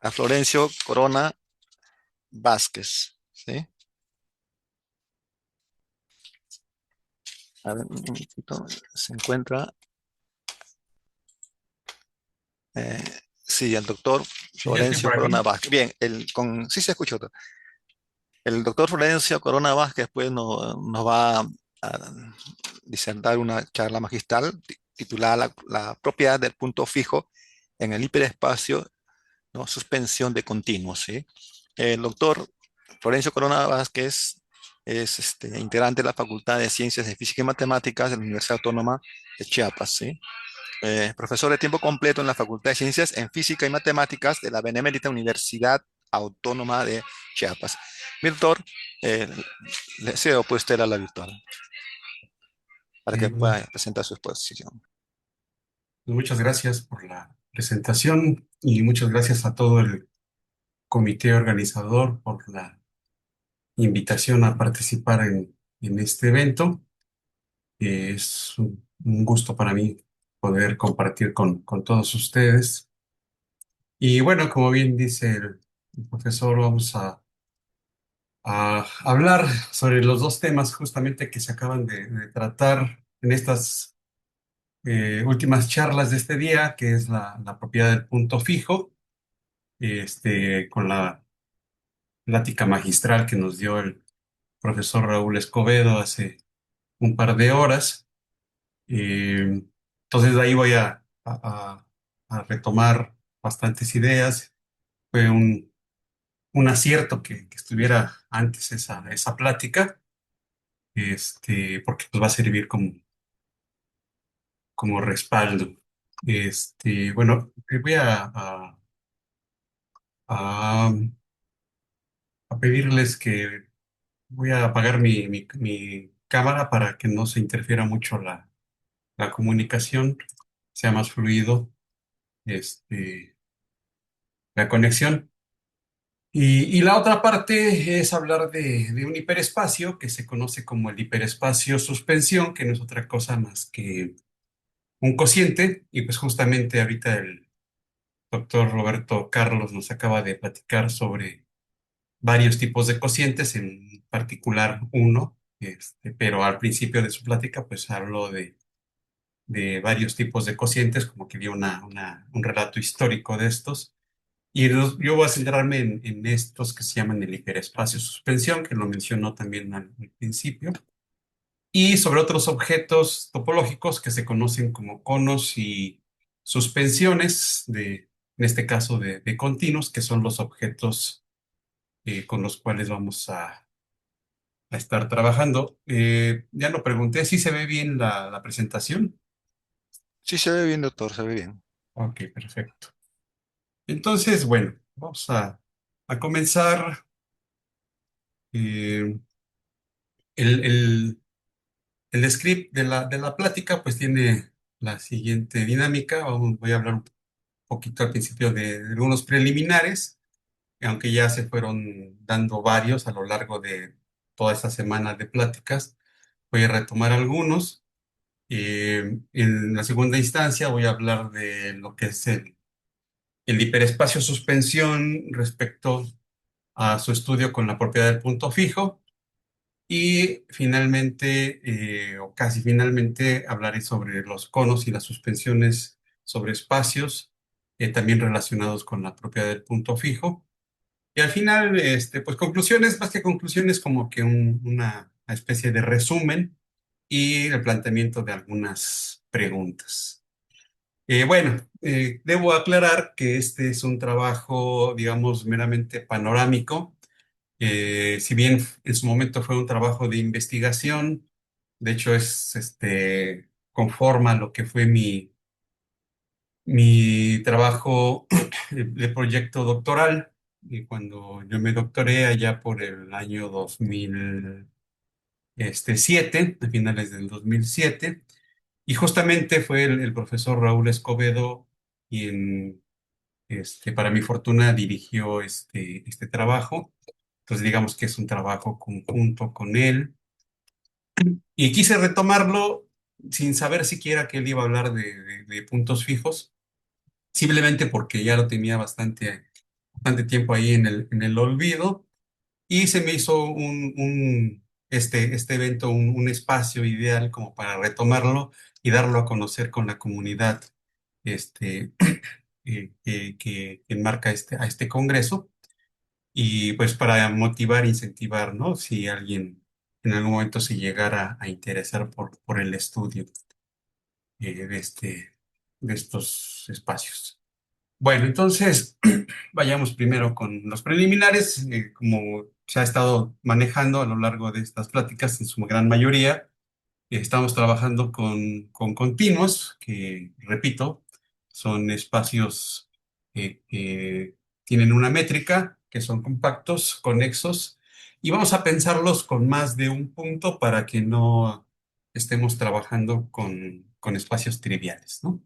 A Florencio Corona Vázquez, ¿sí? A ver, un momentito, se encuentra. eh, sí, el doctor Sí, ya estoy Florencio por Corona aquí. Vázquez. Bien, sí se escuchó. El doctor Florencio Corona Vázquez pues nos va a disertar una charla magistral titulada la propiedad del punto fijo en el hiperespacio, ¿no? Suspensión de continuos, ¿sí? El doctor Florencio Corona Vázquez es integrante de la Facultad de Ciencias de Física y Matemáticas de la Universidad Autónoma de Chiapas, ¿sí? Profesor de tiempo completo en la Facultad de Ciencias en Física y Matemáticas de la Benemérita Universidad Autónoma de Chiapas. Mi doctor, eh, le cedo pues usted a la virtual para que Bueno, pueda presentar su exposición. pues muchas gracias por la presentación y muchas gracias a todo el comité organizador por la invitación a participar en este evento. Es un gusto para mí poder compartir con todos ustedes. Y bueno, como bien dice el profesor, vamos a hablar sobre los dos temas justamente que se acaban de tratar en estas últimas charlas de este día, que es la propiedad del punto fijo, con la plática magistral que nos dio el profesor Raúl Escobedo hace un par de horas. Eh, entonces de ahí voy a retomar bastantes ideas. Fue un acierto que estuviera antes esa plática, porque pues, va a servir como respaldo. Bueno, voy a a pedirles que voy a apagar mi cámara para que no se interfiera mucho la comunicación, sea más fluido este, la conexión. Y la otra parte es hablar de un hiperespacio que se conoce como el hiperespacio suspensión, que no es otra cosa más que un cociente. Y pues justamente ahorita el doctor Roberto Carlos nos acaba de platicar sobre varios tipos de cocientes, en particular uno, pero al principio de su plática pues habló de varios tipos de cocientes, como que dio un relato histórico de estos. Y yo voy a centrarme en estos que se llaman el hiperespacio suspensión, que lo mencionó también al principio, y sobre otros objetos topológicos que se conocen como conos y suspensiones, en este caso de continuos, que son los objetos con los cuales vamos a estar trabajando. Ya lo pregunté, ¿si se ve bien la presentación? Sí, se ve bien, doctor, se ve bien. Ok, perfecto. Entonces, bueno, vamos a comenzar. eh, el, el, el script de la plática pues tiene la siguiente dinámica. Voy a hablar un poquito al principio de algunos preliminares, aunque ya se fueron dando varios a lo largo de toda esta semana de pláticas. Voy a retomar algunos. En la segunda instancia voy a hablar de lo que es el hiperespacio suspensión respecto a su estudio con la propiedad del punto fijo. Y finalmente, o casi finalmente, hablaré sobre los conos y las suspensiones sobre espacios, también relacionados con la propiedad del punto fijo. Y al final, pues conclusiones, más que conclusiones, como que una especie de resumen y el planteamiento de algunas preguntas. Bueno, debo aclarar que este es un trabajo, digamos, meramente panorámico. Si bien en su momento fue un trabajo de investigación, de hecho conforma lo que fue mi trabajo de proyecto doctoral, y cuando yo me doctoré allá por el año 2007, a finales del 2007. Y justamente fue el profesor Raúl Escobedo quien, para mi fortuna, dirigió este trabajo. Entonces, digamos que es un trabajo conjunto con él. Y quise retomarlo sin saber siquiera que él iba a hablar de puntos fijos, simplemente porque ya lo tenía bastante bastante tiempo ahí en el olvido y se me hizo este evento un espacio ideal como para retomarlo y darlo a conocer con la comunidad este, que enmarca a este congreso y pues para motivar e incentivar, ¿no? Si alguien en algún momento se llegara a interesar por el estudio de de estos espacios. Bueno, entonces vayamos primero con los preliminares, como se ha estado manejando a lo largo de estas pláticas en su gran mayoría. Estamos trabajando con continuos, que, repito, son espacios que tienen una métrica, que son compactos, conexos, y vamos a pensarlos con más de un punto para que no estemos trabajando con espacios triviales, ¿no?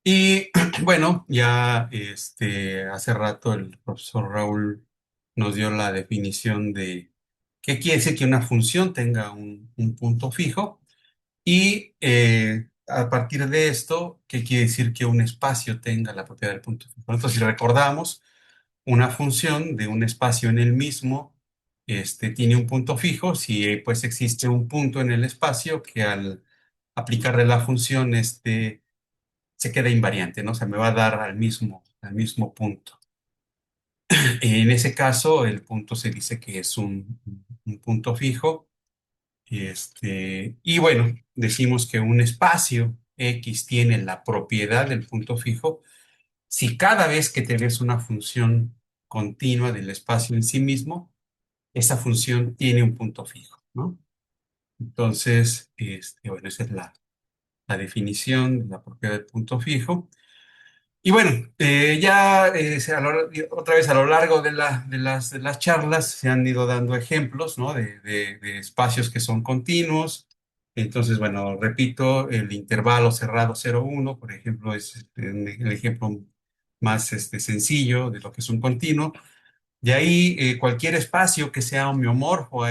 Y bueno, ya hace rato el profesor Raúl nos dio la definición de qué quiere decir que una función tenga un punto fijo. Y a partir de esto, ¿qué quiere decir que un espacio tenga la propiedad del punto fijo? Entonces, si recordamos, una función de un espacio en el mismo, tiene un punto fijo, si pues existe un punto en el espacio que al aplicarle la función, se queda invariante, ¿no? O sea, me va a dar al mismo punto. En ese caso, el punto se dice que es un punto fijo. Y bueno, decimos que un espacio X tiene la propiedad del punto fijo si cada vez que te ves una función continua del espacio en sí mismo, esa función tiene un punto fijo, ¿no? Entonces, bueno, esa es la definición de la propiedad del punto fijo. Y bueno, ya otra vez a lo largo de las charlas se han ido dando ejemplos, ¿no? De espacios que son continuos. Entonces, bueno, repito, el intervalo cerrado 0,1, por ejemplo, es el ejemplo más sencillo de lo que es un continuo. De ahí, cualquier espacio que sea homeomorfo a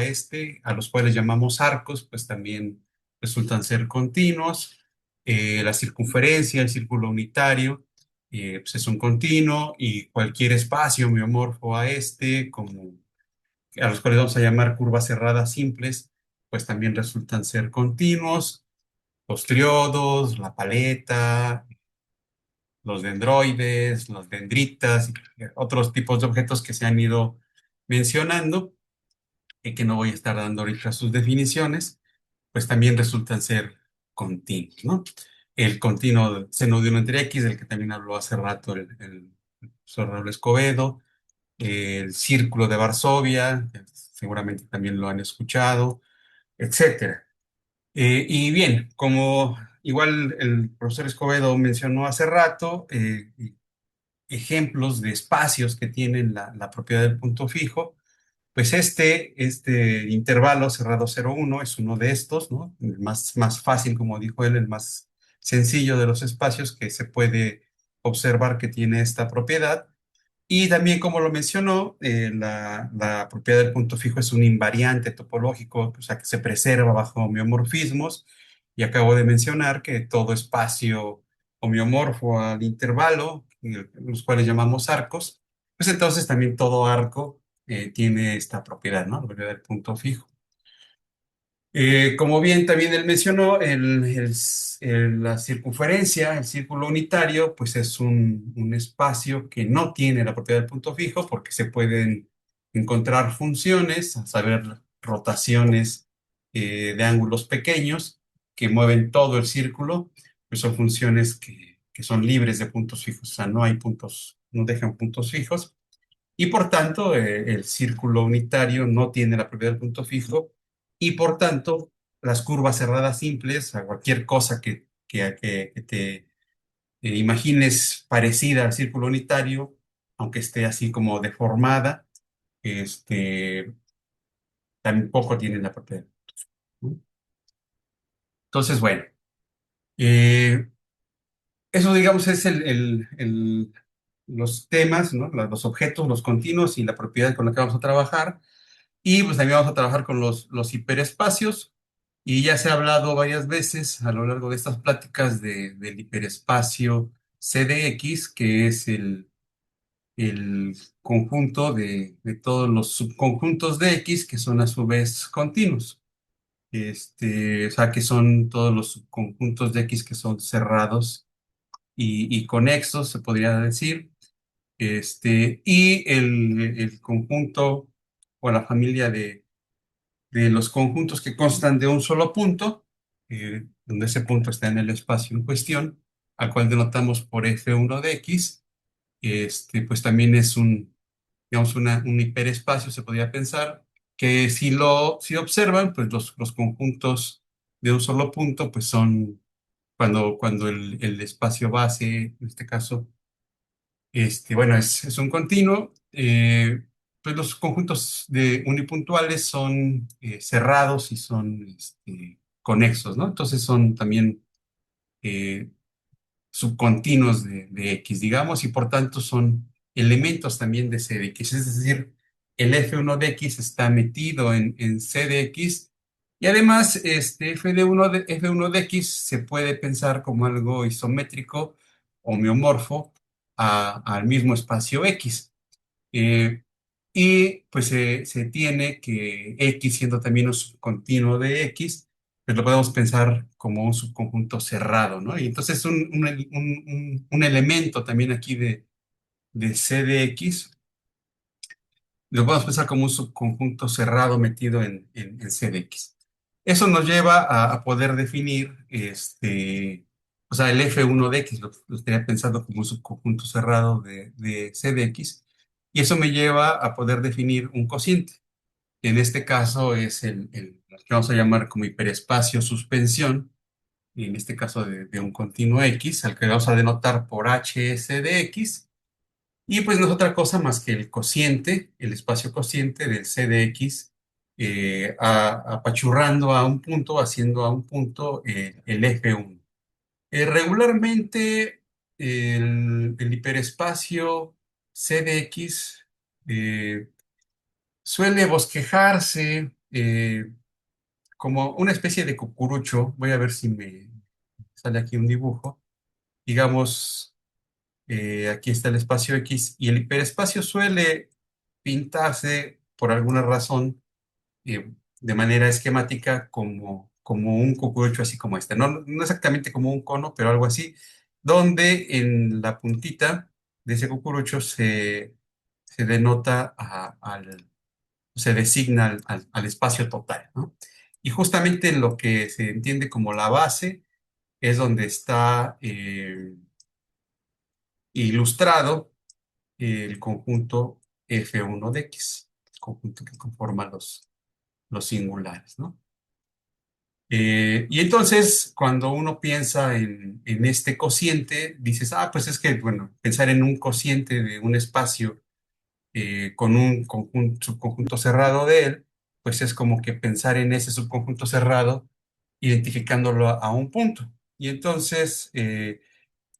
a los cuales llamamos arcos, pues también resultan ser continuos. La circunferencia, el círculo unitario, pues es un continuo y cualquier espacio homeomorfo a como a los cuales vamos a llamar curvas cerradas simples, pues también resultan ser continuos. Los triodos, la paleta, los dendroides, los dendritas, y otros tipos de objetos que se han ido mencionando, y que no voy a estar dando ahorita sus definiciones, pues también resultan ser continuos, ¿no? El continuo seno de 1 entre X, del que también habló hace rato el profesor Raúl Escobedo, el círculo de Varsovia, que seguramente también lo han escuchado, etcétera. Y bien, como igual el profesor Escobedo mencionó hace rato, ejemplos de espacios que tienen la propiedad del punto fijo, pues este intervalo cerrado 0,1 es uno de estos, ¿no? El más fácil, como dijo él, el más sencillo de los espacios que se puede observar que tiene esta propiedad. Y también, como lo mencionó, la propiedad del punto fijo es un invariante topológico, o sea, que se preserva bajo homeomorfismos. Y acabo de mencionar que todo espacio homeomorfo al intervalo, los cuales llamamos arcos, pues entonces también todo arco tiene esta propiedad, ¿no? La propiedad del punto fijo. Como bien también él mencionó, la circunferencia, el círculo unitario, pues es un espacio que no tiene la propiedad del punto fijo porque se pueden encontrar funciones, a saber, rotaciones de ángulos pequeños que mueven todo el círculo, pues son funciones que son libres de puntos fijos, o sea, no hay puntos, no dejan puntos fijos. Y por tanto, el círculo unitario no tiene la propiedad del punto fijo y por tanto, las curvas cerradas simples, a cualquier cosa que te imagines parecida al círculo unitario, aunque esté así como deformada, este, tampoco tienen la propiedad, ¿no? Entonces, bueno, eh, eso digamos es los temas, ¿no? Los objetos, los continuos y la propiedad con la que vamos a trabajar. Y pues también vamos a trabajar con los hiperespacios. Y ya se ha hablado varias veces a lo largo de estas pláticas del hiperespacio CDX, que es el conjunto de todos los subconjuntos de X que son a su vez continuos. O sea, que son todos los subconjuntos de X que son cerrados y conexos, se podría decir. Y el conjunto o la familia de los conjuntos que constan de un solo punto, donde ese punto está en el espacio en cuestión, al cual denotamos por F1 de X, pues también es digamos, un hiperespacio, se podría pensar, que si observan, pues los conjuntos de un solo punto, pues son cuando el espacio base, en este caso, bueno, es un continuo. Pues los conjuntos de unipuntuales son cerrados y son conexos, ¿no? Entonces son también eh, subcontinuos de X, digamos, y por tanto son elementos también de C de X. Es decir, el F1 de X está metido en C de X y además F1 de X se puede pensar como algo isométrico, homeomorfo al mismo espacio X. Eh, y pues se tiene que X, siendo también un subcontinuo de X, pues lo podemos pensar como un subconjunto cerrado, ¿no? Y entonces un elemento también aquí de C de X, lo podemos pensar como un subconjunto cerrado metido en C de X. Eso nos lleva a poder definir, o sea, el F1 de X, lo estaría pensando como un subconjunto cerrado de C de X, y eso me lleva a poder definir un cociente. En este caso es el que vamos a llamar como hiperespacio suspensión, y en este caso de un continuo X, al que vamos a denotar por HS de X, y pues no es otra cosa más que el cociente, el espacio cociente del C de X, apachurrando a un punto, haciendo a un punto el F1. Regularmente el hiperespacio C de X suele bosquejarse como una especie de cucurucho. Voy a ver si me sale aquí un dibujo. Digamos, aquí está el espacio X y el hiperespacio suele pintarse por alguna razón de manera esquemática como un cucurucho así como este. No, no exactamente como un cono, pero algo así, donde en la puntita de ese cucurucho se denota se designa al espacio total, ¿no? Y justamente en lo que se entiende como la base es donde está ilustrado el conjunto F1 de X, el conjunto que conforma los singulares, ¿no? Y entonces, cuando uno piensa en este cociente, dices, ah, pues es que, bueno, pensar en un cociente de un espacio con un subconjunto cerrado de él, pues es como que pensar en ese subconjunto cerrado, identificándolo a un punto. Y entonces,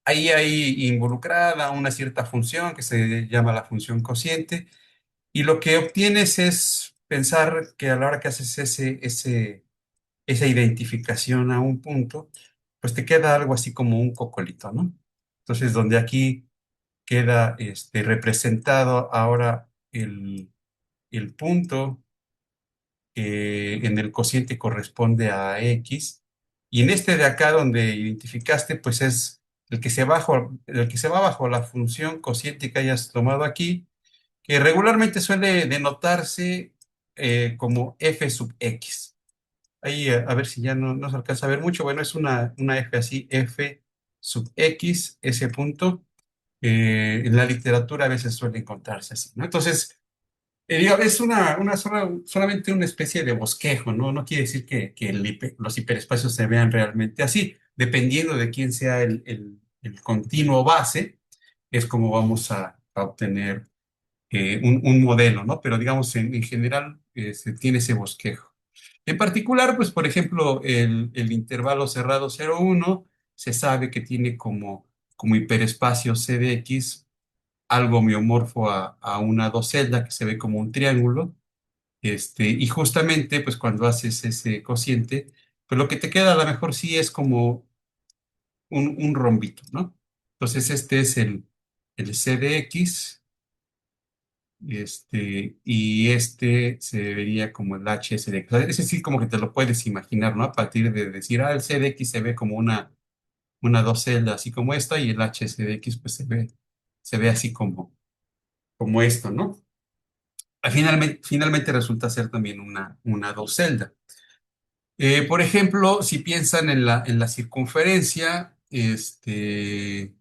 ahí hay involucrada una cierta función que se llama la función cociente, y lo que obtienes es pensar que a la hora que haces esa identificación a un punto, pues te queda algo así como un cocolito, ¿no? Entonces, donde aquí queda representado ahora el punto en el cociente corresponde a X, y en este de acá donde identificaste, pues es el que se va bajo la función cociente que hayas tomado aquí, que regularmente suele denotarse como F sub X. Ahí a ver si ya no se alcanza a ver mucho. Bueno, es una F así, F sub X, ese punto. En la literatura a veces suele encontrarse así, ¿no? Entonces, es solamente una especie de bosquejo, ¿no? No quiere decir que los hiperespacios se vean realmente así. Dependiendo de quién sea el continuo base, es como vamos a obtener un modelo, ¿no? Pero digamos, en general, se tiene ese bosquejo. En particular, pues, por ejemplo, el intervalo cerrado 0,1 se sabe que tiene como hiperespacio C de X algo miomorfo a una docelda que se ve como un triángulo. Y justamente, pues, cuando haces ese cociente, pues lo que te queda a lo mejor sí es como un rombito, ¿no? Entonces, este es el C de X. y este se vería como el HSDX. O sea, ese sí como que te lo puedes imaginar, ¿no? A partir de decir, el CDX se ve como una dos celdas, así como esta, y el HSDX pues se ve así como esto, ¿no? Finalmente resulta ser también una dos celda. Por ejemplo, si piensan en la circunferencia, si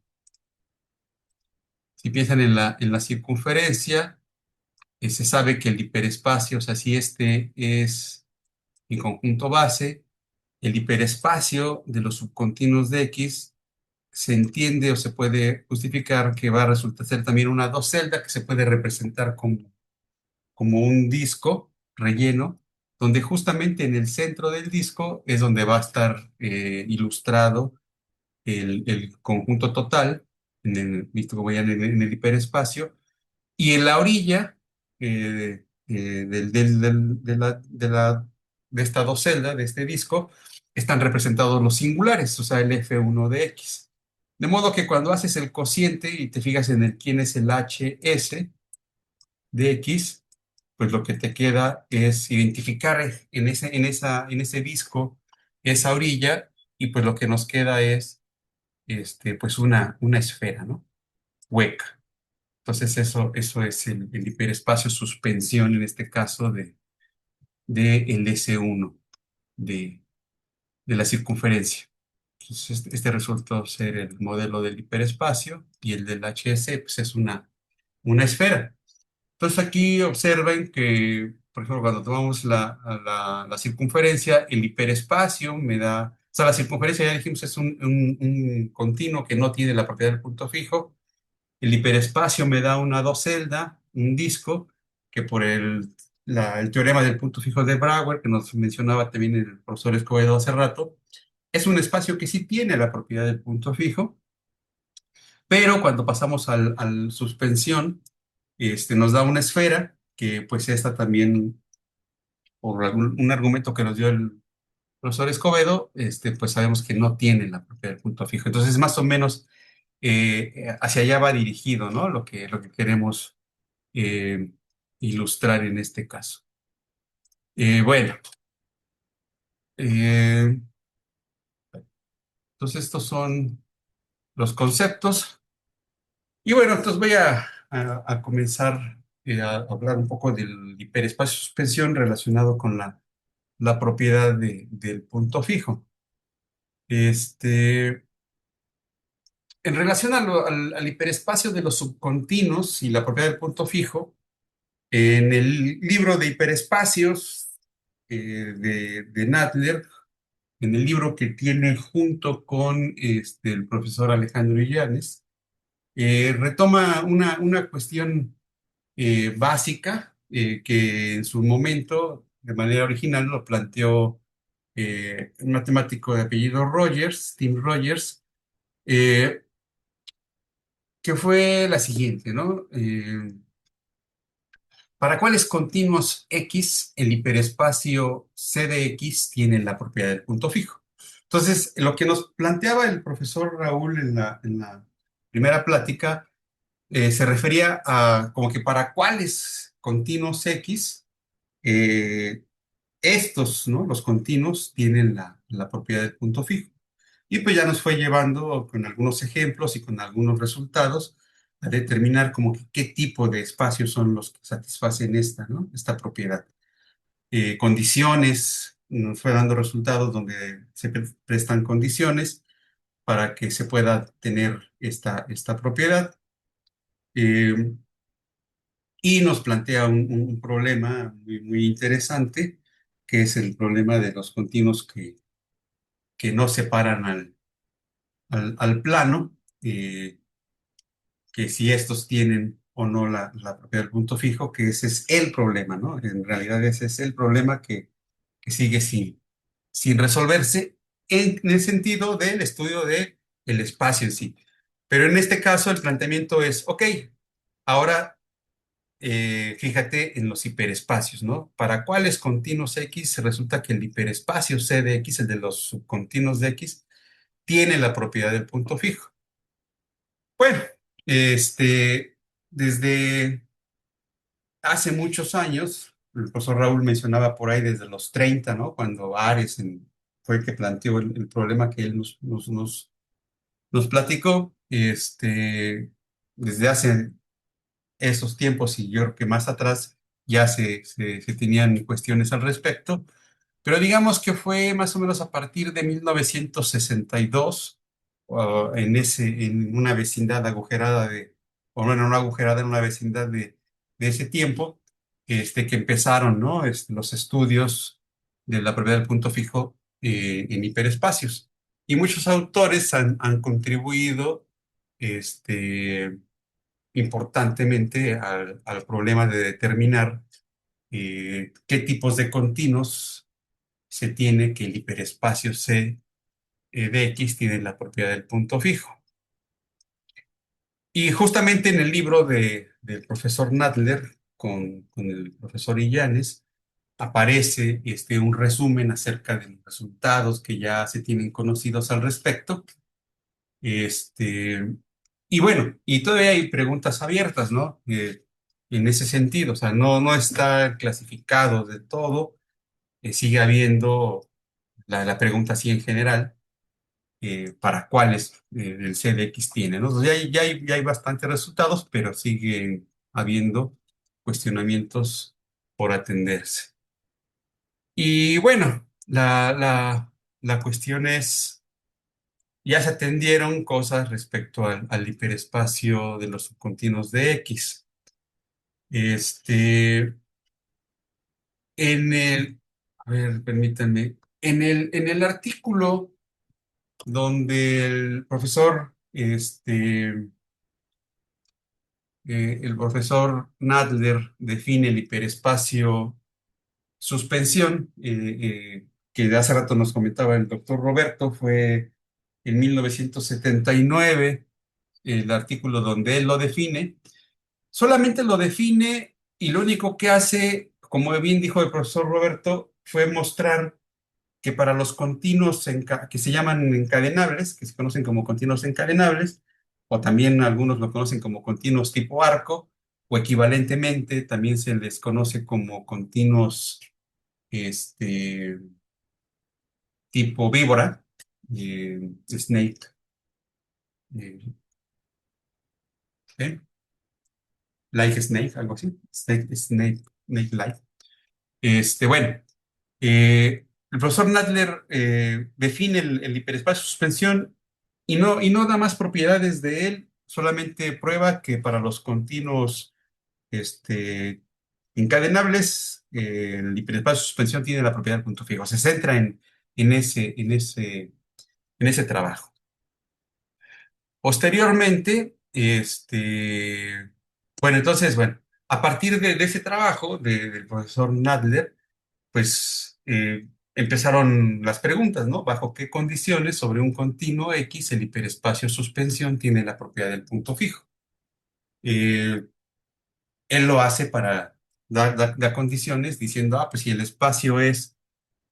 piensan en la circunferencia, se sabe que el hiperespacio, o sea, si este es mi conjunto base, el hiperespacio de los subcontinuos de X se entiende o se puede justificar que va a resultar ser también una docelda que se puede representar como un disco relleno, donde justamente en el centro del disco es donde va a estar ilustrado el conjunto total, visto como ya en el hiperespacio, y en la orilla de esta docelda, de este disco, están representados los singulares, o sea, el F1 de X. De modo que cuando haces el cociente y te fijas en quién es el HS de X, pues lo que te queda es identificar en ese disco esa orilla, y pues lo que nos queda es pues una esfera, ¿no? Hueca. Entonces eso es el hiperespacio suspensión en este caso de el S1 de, de la circunferencia. Entonces este resultó ser el modelo del hiperespacio, y el del HS pues es una esfera. Entonces aquí observen que, por ejemplo, cuando tomamos la circunferencia, el hiperespacio me da, o sea, la circunferencia ya dijimos es un continuo que no tiene la propiedad del punto fijo. El hiperespacio me da una docelda, un disco, que por el teorema del punto fijo de Brouwer, que nos mencionaba también el profesor Escobedo hace rato, es un espacio que sí tiene la propiedad del punto fijo, pero cuando pasamos al suspensión, nos da una esfera, que pues esta también, por un argumento que nos dio el profesor Escobedo, pues sabemos que no tiene la propiedad del punto fijo. Entonces, más o menos hacia allá va dirigido, ¿no? Lo que queremos eh, ilustrar en este caso. Bueno, eh, entonces estos son los conceptos. Y bueno, entonces voy a comenzar a hablar un poco del hiperespacio de suspensión relacionado con la propiedad del punto fijo. En relación al hiperespacio de los subcontinuos y la propiedad del punto fijo, en el libro de hiperespacios de Nadler, en el libro que tiene junto con el profesor Alejandro Illanes, retoma una cuestión básica que en su momento, de manera original, lo planteó un matemático de apellido Rogers, Tim Rogers, eh, que fue la siguiente, ¿no? ¿Para cuáles continuos X el hiperespacio C de X tiene la propiedad del punto fijo? Entonces, lo que nos planteaba el profesor Raúl en la primera plática se refería a como que para cuáles continuos X eh, estos, ¿no? Los continuos tienen la propiedad del punto fijo. Y pues ya nos fue llevando con algunos ejemplos y con algunos resultados a determinar como que qué tipo de espacios son los que satisfacen esta, ¿no? Esta propiedad. Condiciones, nos fue dando resultados donde se prestan condiciones para que se pueda tener esta propiedad. Eh, y nos plantea un problema muy, muy interesante, que es el problema de los continuos que no separan al plano, que si estos tienen o no la propiedad del punto fijo, que ese es el problema, ¿no? En realidad ese es el problema que sigue sin resolverse en el sentido del estudio del espacio en sí. Pero en este caso el planteamiento es, ok, ahora fíjate en los hiperespacios, ¿no? ¿Para cuáles continuos X resulta que el hiperespacio C de X, el de los subcontinuos de X, tiene la propiedad del punto fijo? Bueno, desde hace muchos años, el profesor Raúl mencionaba por ahí desde los 30, ¿no? Cuando fue el que planteó el problema que él nos platicó, desde hace esos tiempos y yo creo que más atrás ya se tenían cuestiones al respecto, pero digamos que fue más o menos a partir de 1962, en una vecindad agujerada o bueno, no agujerada, en una vecindad de ese tiempo, que empezaron, ¿no? Los estudios de la propiedad del punto fijo en hiperespacios. Y muchos autores han contribuido, este, importantemente al problema de determinar qué tipos de continuos se tiene que el hiperespacio C de X tiene la propiedad del punto fijo. Y justamente en el libro del profesor Nadler con el profesor Illanes aparece un resumen acerca de los resultados que ya se tienen conocidos al respecto. Este, y bueno, y todavía hay preguntas abiertas, ¿no? En ese sentido, o sea, no está clasificado de todo, sigue habiendo la pregunta así en general, para cuáles el CDX tiene, ¿no? Entonces, ya hay bastantes resultados, pero siguen habiendo cuestionamientos por atenderse. Y bueno, la cuestión es, ya se atendieron cosas respecto al hiperespacio de los subcontinuos de X. Este, en el, a ver, permítanme, en el artículo donde el profesor Nadler define el hiperespacio suspensión, que de hace rato nos comentaba el doctor Roberto, fue en 1979 el artículo donde él lo define. Solamente lo define y lo único que hace, como bien dijo el profesor Roberto, fue mostrar que para los continuos que se llaman encadenables, que se conocen como continuos encadenables, o también algunos lo conocen como continuos tipo arco, o equivalentemente también se les conoce como continuos este, tipo víbora, snake, eh, ¿eh? Like snake, algo así, snake like. Bueno, el profesor Nadler define el hiperespacio de suspensión y no da más propiedades de él, solamente prueba que para los continuos encadenables, el hiperespacio de suspensión tiene la propiedad del punto fijo. Se centra en ese trabajo. Posteriormente, bueno, entonces, bueno, a partir de ese trabajo del profesor Nadler, pues empezaron las preguntas, ¿no? ¿Bajo qué condiciones sobre un continuo X el hiperespacio suspensión tiene la propiedad del punto fijo? Eh, Él lo hace para dar condiciones diciendo, pues si el espacio es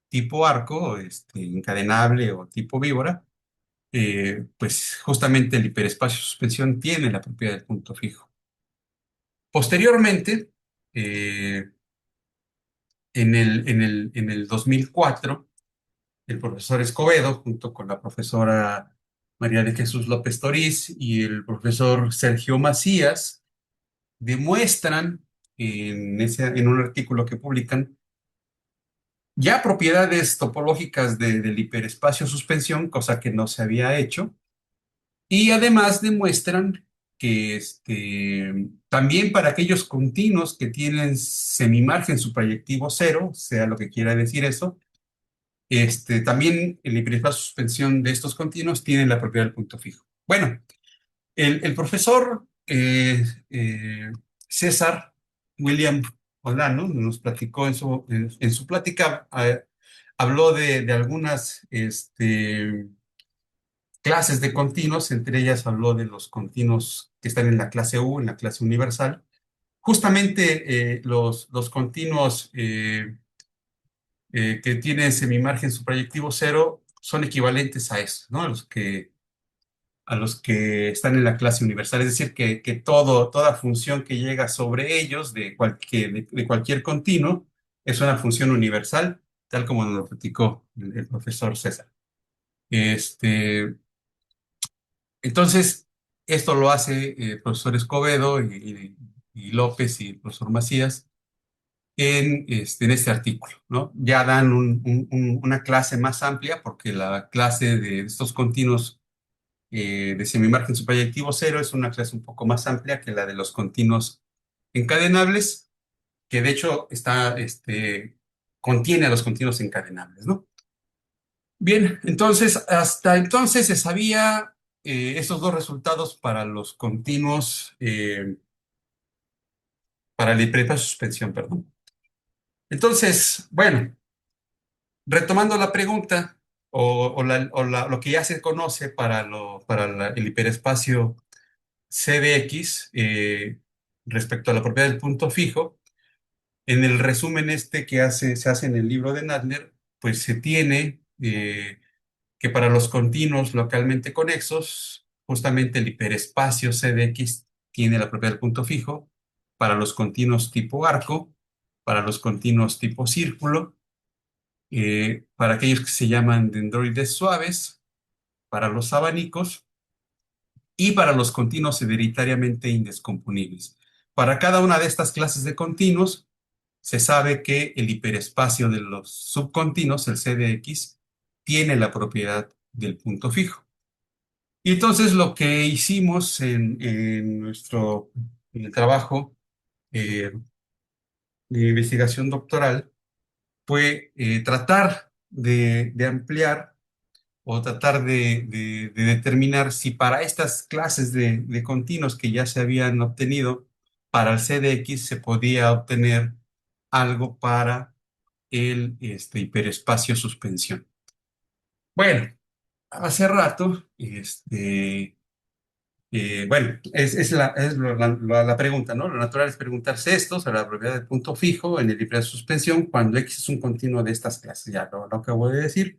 tipo arco, encadenable o tipo víbora, pues justamente el hiperespacio suspensión tiene la propiedad del punto fijo. Posteriormente, eh, en el 2004, el profesor Escobedo, junto con la profesora María de Jesús López Toriz y el profesor Sergio Macías, demuestran en un artículo que publican ya propiedades topológicas del hiperespacio suspensión, cosa que no se había hecho, y además demuestran que también para aquellos continuos que tienen semimargen suprayectivo cero, sea lo que quiera decir eso, también el hiperespacio suspensión de estos continuos tiene la propiedad del punto fijo. Bueno, el profesor César William Olano nos platicó en su plática, habló de algunas clases de continuos, entre ellas habló de los continuos que están en la clase U, en la clase universal. Justamente los continuos que tienen semimargen suprayectivo cero son equivalentes a eso, ¿no? a los que están en la clase universal, es decir, que toda función que llega sobre ellos de cualquier continuo es una función universal, tal como nos lo platicó el profesor César. Este, entonces, esto lo hace el profesor Escobedo y López y el profesor Macías en este artículo, ¿no? Ya dan una clase más amplia porque la clase de estos continuos de semimargen superyectivo cero es una clase un poco más amplia que la de los continuos encadenables, que de hecho contiene a los continuos encadenables, ¿no? Bien, entonces, hasta entonces se sabía estos dos resultados para los continuos, para la hipertrofia de suspensión, perdón. Entonces, bueno, retomando la pregunta, lo que ya se conoce el hiperespacio C de X respecto a la propiedad del punto fijo, en el resumen se hace en el libro de Nadler, pues se tiene que para los continuos localmente conexos, justamente el hiperespacio C de X tiene la propiedad del punto fijo, para los continuos tipo arco, para los continuos tipo círculo, para aquellos que se llaman dendroides suaves, para los abanicos y para los continuos hereditariamente indescomponibles. Para cada una de estas clases de continuos, se sabe que el hiperespacio de los subcontinuos, el C de X, tiene la propiedad del punto fijo. Y entonces lo que hicimos en el trabajo eh, de investigación doctoral fue tratar de ampliar o tratar de determinar si para estas clases de continuos que ya se habían obtenido, para el CDX se podía obtener algo para el hiperespacio suspensión. Bueno, hace rato, bueno, es la pregunta, ¿no? Lo natural es preguntarse esto sobre la propiedad del punto fijo en el hiperespacio suspensión cuando X es un continuo de estas clases, ya lo acabo de decir.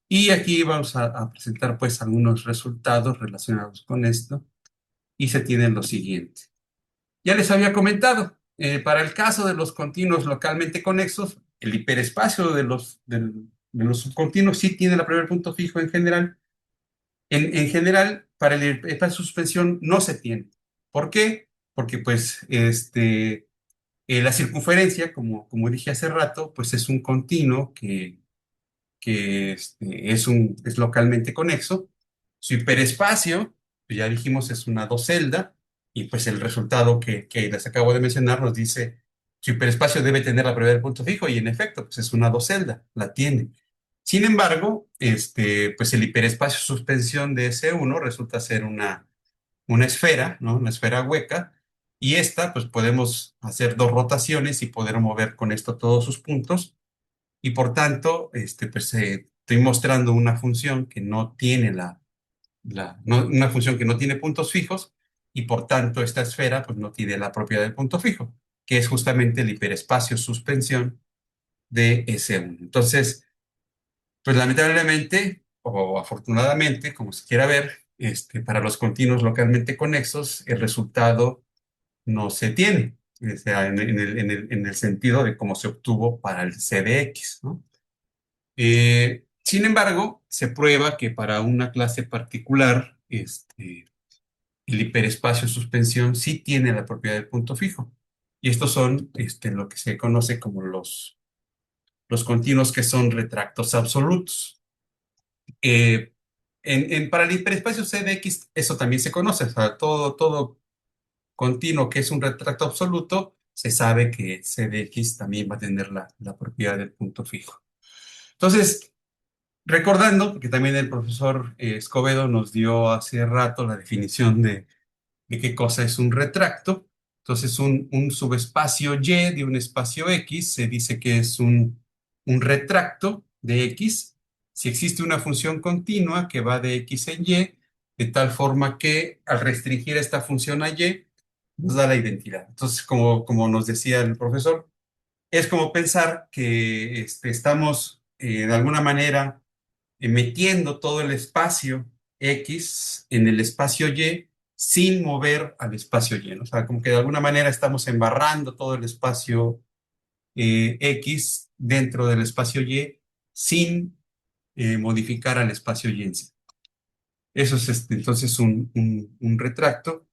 Y aquí vamos a presentar pues algunos resultados relacionados con esto y se tiene lo siguiente. Ya les había comentado, para el caso de los continuos localmente conexos, el hiperespacio de los subcontinuos sí tiene la primer punto fijo en general. En general, para el hiperespacio de suspensión no se tiene. ¿Por qué? Porque pues la circunferencia, como dije hace rato, pues es un continuo que es localmente conexo. Su hiperespacio, pues ya dijimos, es una docelda, y pues el resultado que les acabo de mencionar nos dice su hiperespacio debe tener la propiedad del punto fijo, y en efecto, pues es una docelda, la tiene. Sin embargo, pues el hiperespacio suspensión de S1 resulta ser una esfera, ¿no? Una esfera hueca, y esta, pues podemos hacer dos rotaciones y poder mover con esto todos sus puntos, y por tanto, pues estoy mostrando una función que no tiene una función que no tiene puntos fijos, y por tanto esta esfera pues no tiene la propiedad del punto fijo, que es justamente el hiperespacio suspensión de S1. Entonces, pues lamentablemente o afortunadamente, como se quiera ver, para los continuos localmente conexos, el resultado no se tiene. O sea, en el sentido de cómo se obtuvo para el CDX, ¿no? Sin embargo, se prueba que para una clase particular, el hiperespacio suspensión sí tiene la propiedad del punto fijo. Y estos son lo que se conoce como los continuos que son retractos absolutos. Eh, para el hiperespacio CDX, eso también se conoce. O sea, todo continuo que es un retracto absoluto, se sabe que CDX también va a tener la propiedad del punto fijo. Entonces, recordando, porque también el profesor Escobedo nos dio hace rato la definición de qué cosa es un retracto. Entonces, un subespacio Y de un espacio X se dice que es un retracto de X si existe una función continua que va de X en Y, de tal forma que al restringir esta función a Y, nos da la identidad. Entonces, como nos decía el profesor, es como pensar que estamos de alguna manera metiendo todo el espacio X en el espacio Y sin mover al espacio Y, ¿no? O sea, como que de alguna manera estamos embarrando todo el espacio X dentro del espacio Y sin modificar al espacio Y en sí. Eso es entonces un retracto.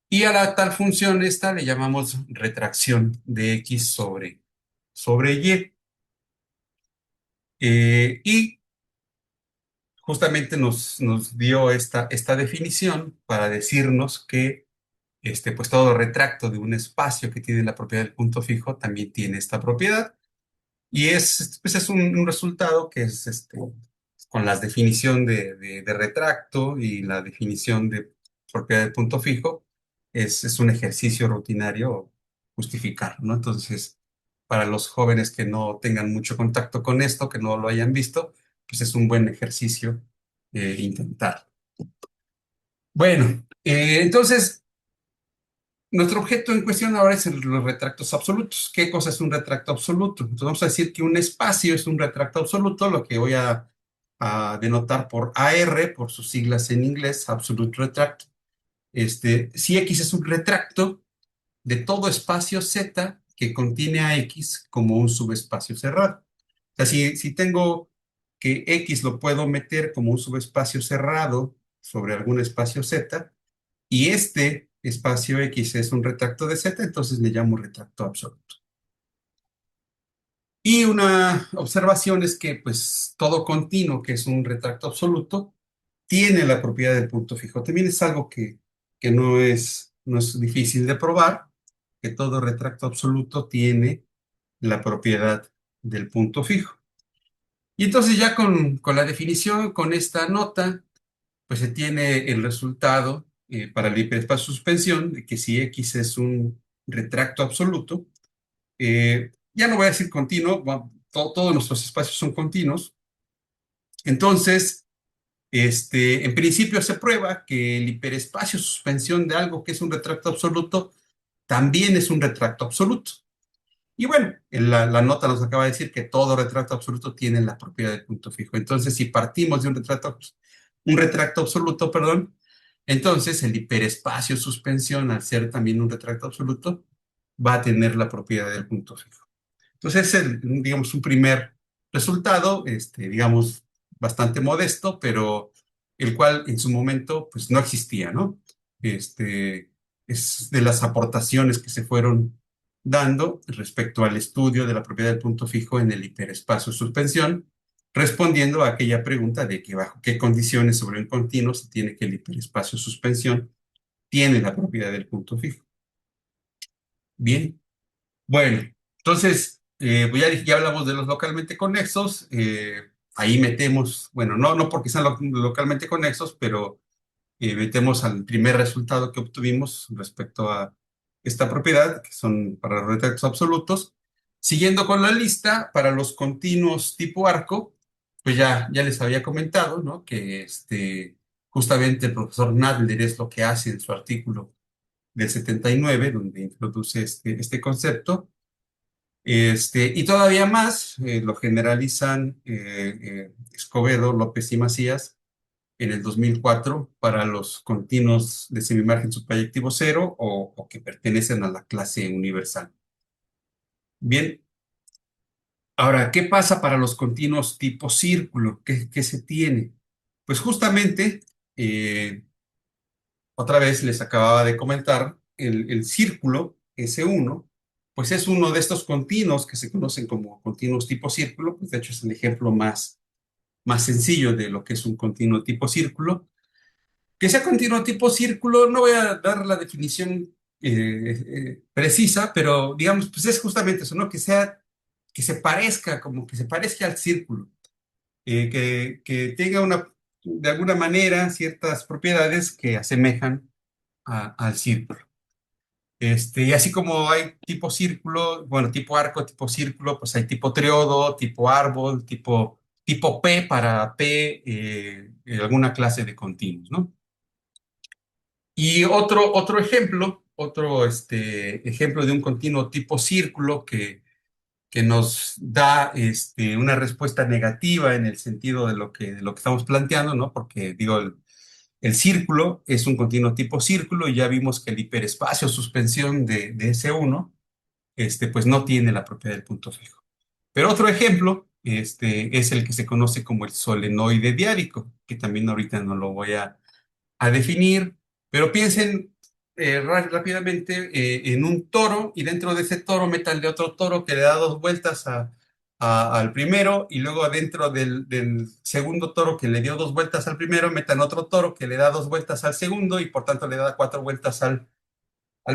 Y a la tal función esta le llamamos retracción de X sobre Y. Y justamente nos dio esta definición para decirnos que pues todo retracto de un espacio que tiene la propiedad del punto fijo también tiene esta propiedad. Y pues es un resultado que es con la definición de retracto y la definición de propiedad del punto fijo, es un ejercicio rutinario justificar, ¿no? Entonces, para los jóvenes que no tengan mucho contacto con esto, que no lo hayan visto, pues es un buen ejercicio intentar. Bueno, entonces, nuestro objeto en cuestión ahora es los retractos absolutos. ¿Qué cosa es un retracto absoluto? Entonces vamos a decir que un espacio es un retracto absoluto, lo que voy a denotar por AR, por sus siglas en inglés, Absolute Retract. Si X es un retracto de todo espacio Z que contiene a X como un subespacio cerrado. O sea, si tengo que X lo puedo meter como un subespacio cerrado sobre algún espacio Z, y este espacio X es un retracto de Z, entonces le llamo retracto absoluto. Y una observación es que pues todo continuo que es un retracto absoluto tiene la propiedad del punto fijo. También es algo que no es difícil de probar, que todo retracto absoluto tiene la propiedad del punto fijo. Y entonces ya con la definición, con esta nota, pues se tiene el resultado para el hiperespacio de suspensión de que si X es un retracto absoluto, ya no voy a decir continuo, todos nuestros espacios son continuos. Entonces, en principio se prueba que el hiperespacio de suspensión de algo que es un retracto absoluto también es un retracto absoluto. Y bueno, la nota nos acaba de decir que todo retracto absoluto tiene la propiedad del punto fijo. Entonces, si partimos de un retracto absoluto, perdón, entonces el hiperespacio suspensión, al ser también un retracto absoluto, va a tener la propiedad del punto fijo. Entonces, es digamos, un primer resultado, digamos, bastante modesto, pero el cual en su momento, pues, no existía, ¿no? Es de las aportaciones que se fueron dando respecto al estudio de la propiedad del punto fijo en el hiperespacio suspensión, respondiendo a aquella pregunta de que bajo qué condiciones sobre un continuo se tiene que el hiperespacio suspensión tiene la propiedad del punto fijo. Bien, bueno, entonces, pues ya hablamos de los localmente conexos. Ahí metemos, bueno, no porque sean localmente conexos, pero metemos al primer resultado que obtuvimos respecto a esta propiedad, que son para los retractos absolutos. Siguiendo con la lista, para los continuos tipo arco, pues ya les había comentado, ¿no? Que justamente el profesor Nadler es lo que hace en su artículo del 79, donde introduce este concepto. Y todavía más, lo generalizan Escobedo, López y Macías en el 2004 para los continuos de semimargen subproyectivo cero o que pertenecen a la clase universal. Bien, ahora, ¿qué pasa para los continuos tipo círculo? ¿Qué se tiene? Pues justamente, otra vez les acababa de comentar, el círculo S1, pues es uno de estos continuos que se conocen como continuos tipo círculo, pues de hecho es el ejemplo más sencillo de lo que es un continuo tipo círculo. Que sea continuo tipo círculo, no voy a dar la definición precisa, pero digamos, pues es justamente eso, ¿no? Que se parezca, como que se parezca al círculo, que tenga de alguna manera ciertas propiedades que asemejan al círculo. Y así como hay tipo círculo, bueno, tipo arco, tipo círculo, pues hay tipo triodo, tipo árbol, tipo P para P, alguna clase de continuos, ¿no? Y otro ejemplo, ejemplo de un continuo tipo círculo que nos da una respuesta negativa en el sentido de lo que estamos planteando, ¿no? Porque digo, El círculo es un continuo tipo círculo y ya vimos que el hiperespacio suspensión de S1 pues no tiene la propiedad del punto fijo. Pero otro ejemplo es el que se conoce como el solenoide diádico, que también ahorita no lo voy a definir, pero piensen rápidamente en un toro y dentro de ese toro métanle otro toro que le da dos vueltas al primero y luego adentro del segundo toro que le dio dos vueltas al primero metan otro toro que le da dos vueltas al segundo y por tanto le da cuatro vueltas al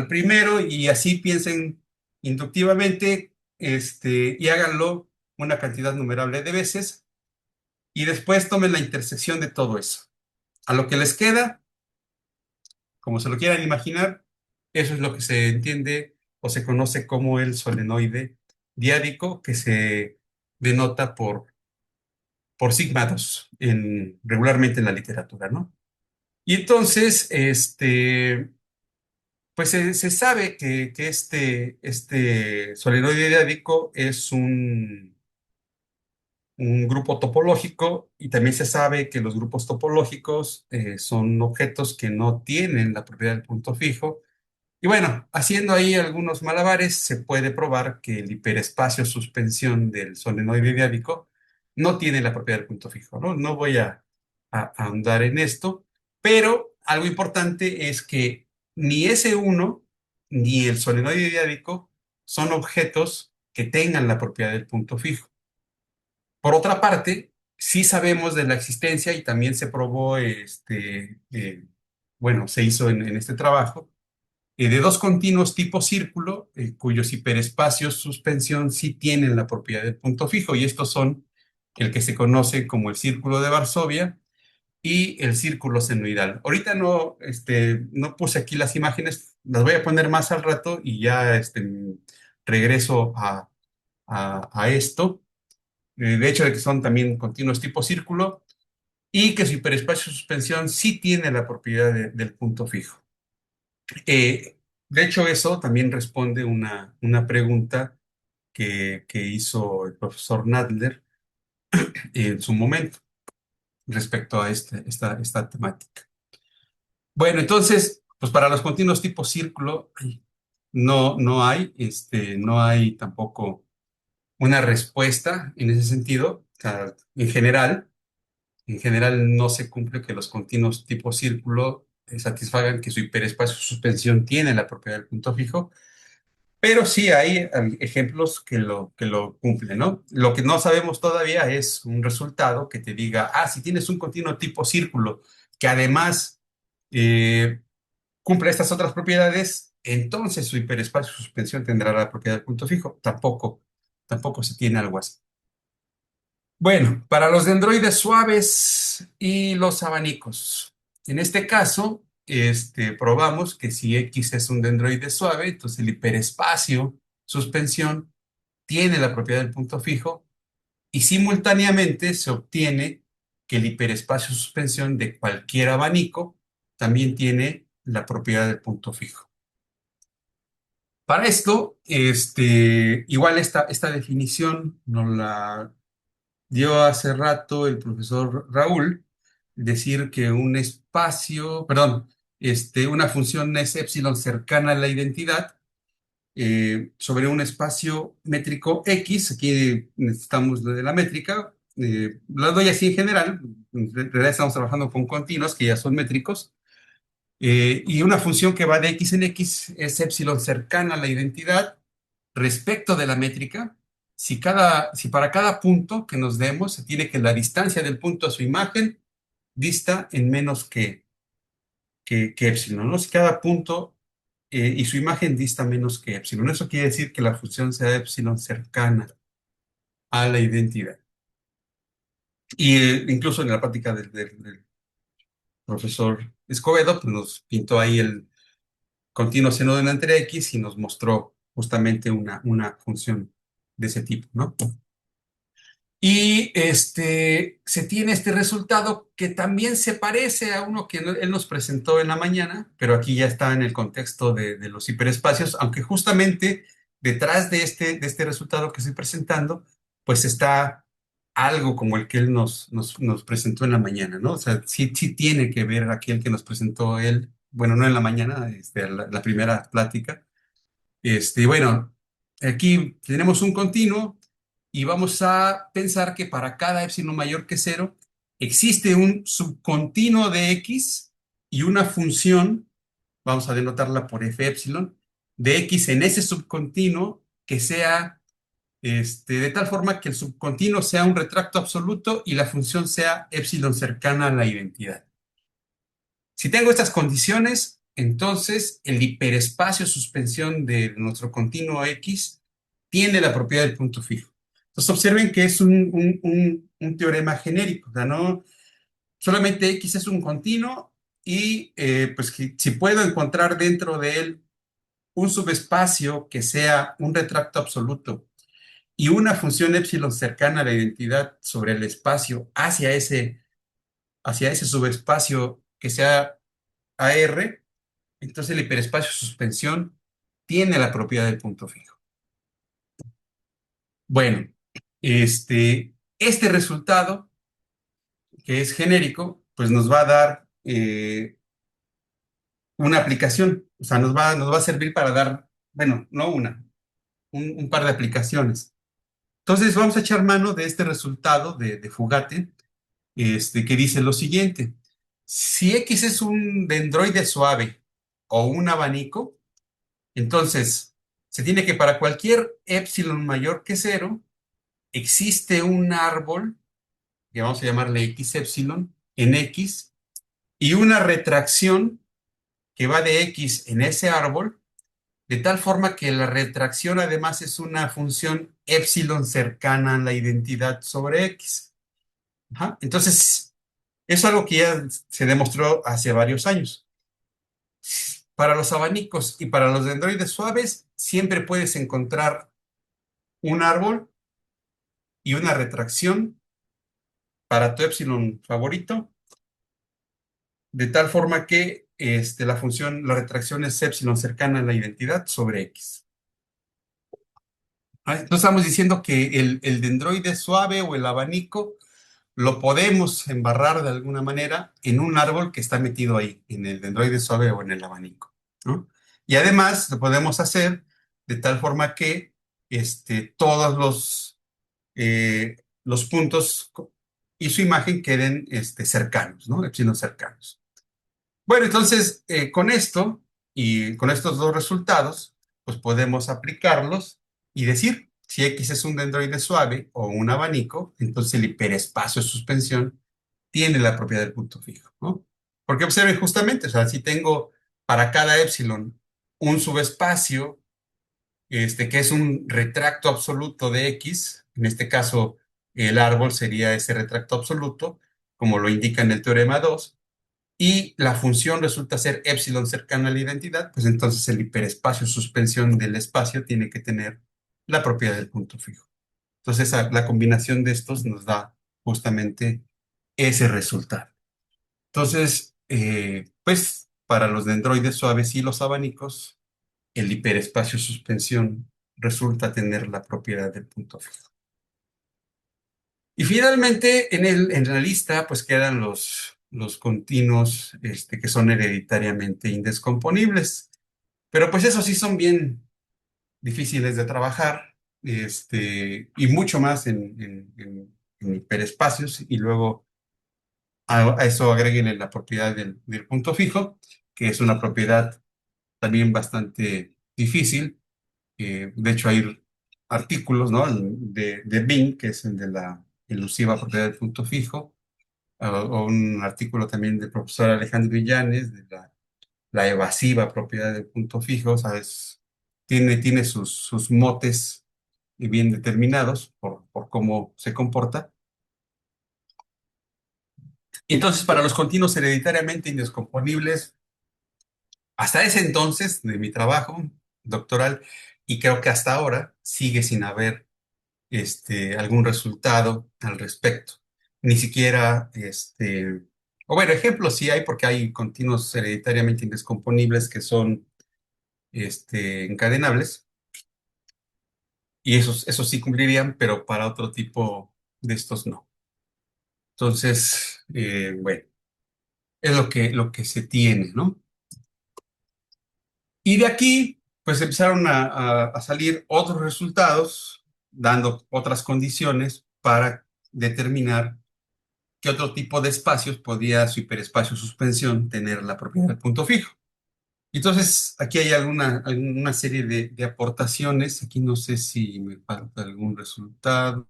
primero y así piensen inductivamente y háganlo una cantidad numerable de veces y después tomen la intersección de todo eso. A lo que les queda, como se lo quieran imaginar, eso es lo que se entiende o se conoce como el solenoide diádico, que se denota por sigma 2 regularmente en la literatura, ¿no? Y entonces, pues se sabe que este solenoide diádico es un grupo topológico y también se sabe que los grupos topológicos son objetos que no tienen la propiedad del punto fijo. Y bueno, haciendo ahí algunos malabares, se puede probar que el hiperespacio suspensión del solenoide diádico no tiene la propiedad del punto fijo, ¿no? No voy a ahondar en esto, pero algo importante es que ni S1 ni el solenoide diádico son objetos que tengan la propiedad del punto fijo. Por otra parte, sí sabemos de la existencia y también se probó, bueno, se hizo en este trabajo de dos continuos tipo círculo, cuyos hiperespacios suspensión sí tienen la propiedad del punto fijo, y estos son el que se conoce como el círculo de Varsovia y el círculo senoidal. Ahorita no puse aquí las imágenes, las voy a poner más al rato y ya regreso a esto. De hecho, de que son también continuos tipo círculo y que su hiperespacio suspensión sí tiene la propiedad del punto fijo. De hecho, eso también responde una pregunta que hizo el profesor Nadler en su momento respecto a esta temática. Bueno, entonces, pues para los continuos tipo círculo, no hay tampoco una respuesta en ese sentido. O sea, en general no se cumple que los continuos tipo círculo satisfagan que su hiperespacio suspensión tiene la propiedad del punto fijo. Pero sí hay ejemplos que lo cumplen, ¿no? Lo que no sabemos todavía es un resultado que te diga, si tienes un continuo tipo círculo que además eh, cumple estas otras propiedades, entonces su hiperespacio suspensión tendrá la propiedad del punto fijo. Tampoco se tiene algo así. Bueno, para los dendroides suaves y los abanicos. En este caso, probamos que si X es un dendroide suave, entonces el hiperespacio suspensión tiene la propiedad del punto fijo y simultáneamente se obtiene que el hiperespacio suspensión de cualquier abanico también tiene la propiedad del punto fijo. Para esto, igual esta definición nos la dio hace rato el profesor Raúl, decir que un espacio, perdón, una función es epsilon cercana a la identidad sobre un espacio métrico X, aquí necesitamos lo de la métrica, lo doy así en general, en realidad estamos trabajando con continuos que ya son métricos, y una función que va de X en X es epsilon cercana a la identidad respecto de la métrica, si para cada punto que nos demos se tiene que la distancia del punto a su imagen dista en menos que epsilon, ¿no? Si cada punto y su imagen dista menos que epsilon. Eso quiere decir que la función sea epsilon cercana a la identidad. Y incluso en la práctica del profesor Escobedo, pues nos pintó ahí el continuo seno de una entre X y nos mostró justamente una función de ese tipo, ¿no? Y se tiene este resultado que también se parece a uno que él nos presentó en la mañana, pero aquí ya está en el contexto de los hiperespacios, aunque justamente detrás de este resultado que estoy presentando, pues está algo como el que él nos presentó en la mañana, ¿no? O sea, sí, sí tiene que ver aquel que nos presentó él, bueno, no en la mañana, la primera plática. Bueno, aquí tenemos un continuo y vamos a pensar que para cada epsilon mayor que cero existe un subcontinuo de x y una función, vamos a denotarla por f epsilon, de x en ese subcontinuo que sea de tal forma que el subcontinuo sea un retracto absoluto y la función sea epsilon cercana a la identidad. Si tengo estas condiciones, entonces el hiperespacio suspensión de nuestro continuo X tiene la propiedad del punto fijo. Entonces observen que es un teorema genérico, o sea, no solamente X es un continuo y pues si puedo encontrar dentro de él un subespacio que sea un retracto absoluto y una función epsilon cercana a la identidad sobre el espacio hacia ese subespacio que sea AR, entonces el hiperespacio suspensión tiene la propiedad del punto fijo. Bueno, este resultado, que es genérico, pues nos va a dar una aplicación, o sea, nos va a servir para dar, bueno, no una, un par de aplicaciones. Entonces vamos a echar mano de este resultado de Fugate, que dice lo siguiente. Si X es un dendroide suave o un abanico, entonces se tiene que para cualquier epsilon mayor que cero, existe un árbol, que vamos a llamarle X epsilon, en X, y una retracción que va de X en ese árbol, de tal forma que la retracción además es una función epsilon cercana a la identidad sobre X. Ajá. Entonces, es algo que ya se demostró hace varios años. Para los abanicos y para los dendroides suaves, siempre puedes encontrar un árbol y una retracción para tu epsilon favorito, de tal forma que la retracción es epsilon cercana a la identidad sobre X. Ah, entonces estamos diciendo que el dendroide suave o el abanico lo podemos embarrar de alguna manera en un árbol que está metido ahí, en el dendroide suave o en el abanico, ¿no? Y además lo podemos hacer de tal forma que todos los puntos y su imagen queden cercanos, ¿no? Epsilon cercanos. Bueno, entonces con esto y con estos dos resultados, pues podemos aplicarlos y decir si X es un dendroide suave o un abanico, entonces el hiperespacio de suspensión tiene la propiedad del punto fijo, ¿no? Porque observen justamente, o sea, si tengo para cada epsilon un subespacio, que es un retracto absoluto de X, en este caso el árbol sería ese retracto absoluto, como lo indica en el teorema 2, y la función resulta ser epsilon cercana a la identidad, pues entonces el hiperespacio suspensión del espacio tiene que tener la propiedad del punto fijo. Entonces la combinación de estos nos da justamente ese resultado. Entonces, pues para los dendroides suaves y los abanicos, el hiperespacio suspensión resulta tener la propiedad del punto fijo. Y finalmente, en la lista, pues quedan los continuos que son hereditariamente indescomponibles. Pero pues esos sí son bien difíciles de trabajar, y mucho más en hiperespacios. Y luego a eso agréguenle la propiedad del punto fijo, que es una propiedad también bastante difícil. De hecho, hay artículos, ¿no? De Bing, que es el de la elusiva propiedad del punto fijo, o un artículo también del profesor Alejandro Villanes, de la evasiva propiedad del punto fijo, ¿sabes? Tiene sus motes bien determinados por cómo se comporta. Entonces, para los continuos hereditariamente indescomponibles, hasta ese entonces de mi trabajo doctoral, y creo que hasta ahora sigue sin haber algún resultado al respecto. Ni siquiera, o bueno, ejemplos sí hay porque hay continuos hereditariamente indescomponibles que son encadenables y esos sí cumplirían, pero para otro tipo. de estos no. Entonces, bueno, es lo que se tiene, ¿no? Y de aquí, pues empezaron a salir otros resultados, dando otras condiciones para determinar qué otro tipo de espacios podía su hiperespacio suspensión tener la propiedad del punto fijo. Entonces, aquí hay alguna serie de aportaciones. Aquí no sé si me falta algún resultado.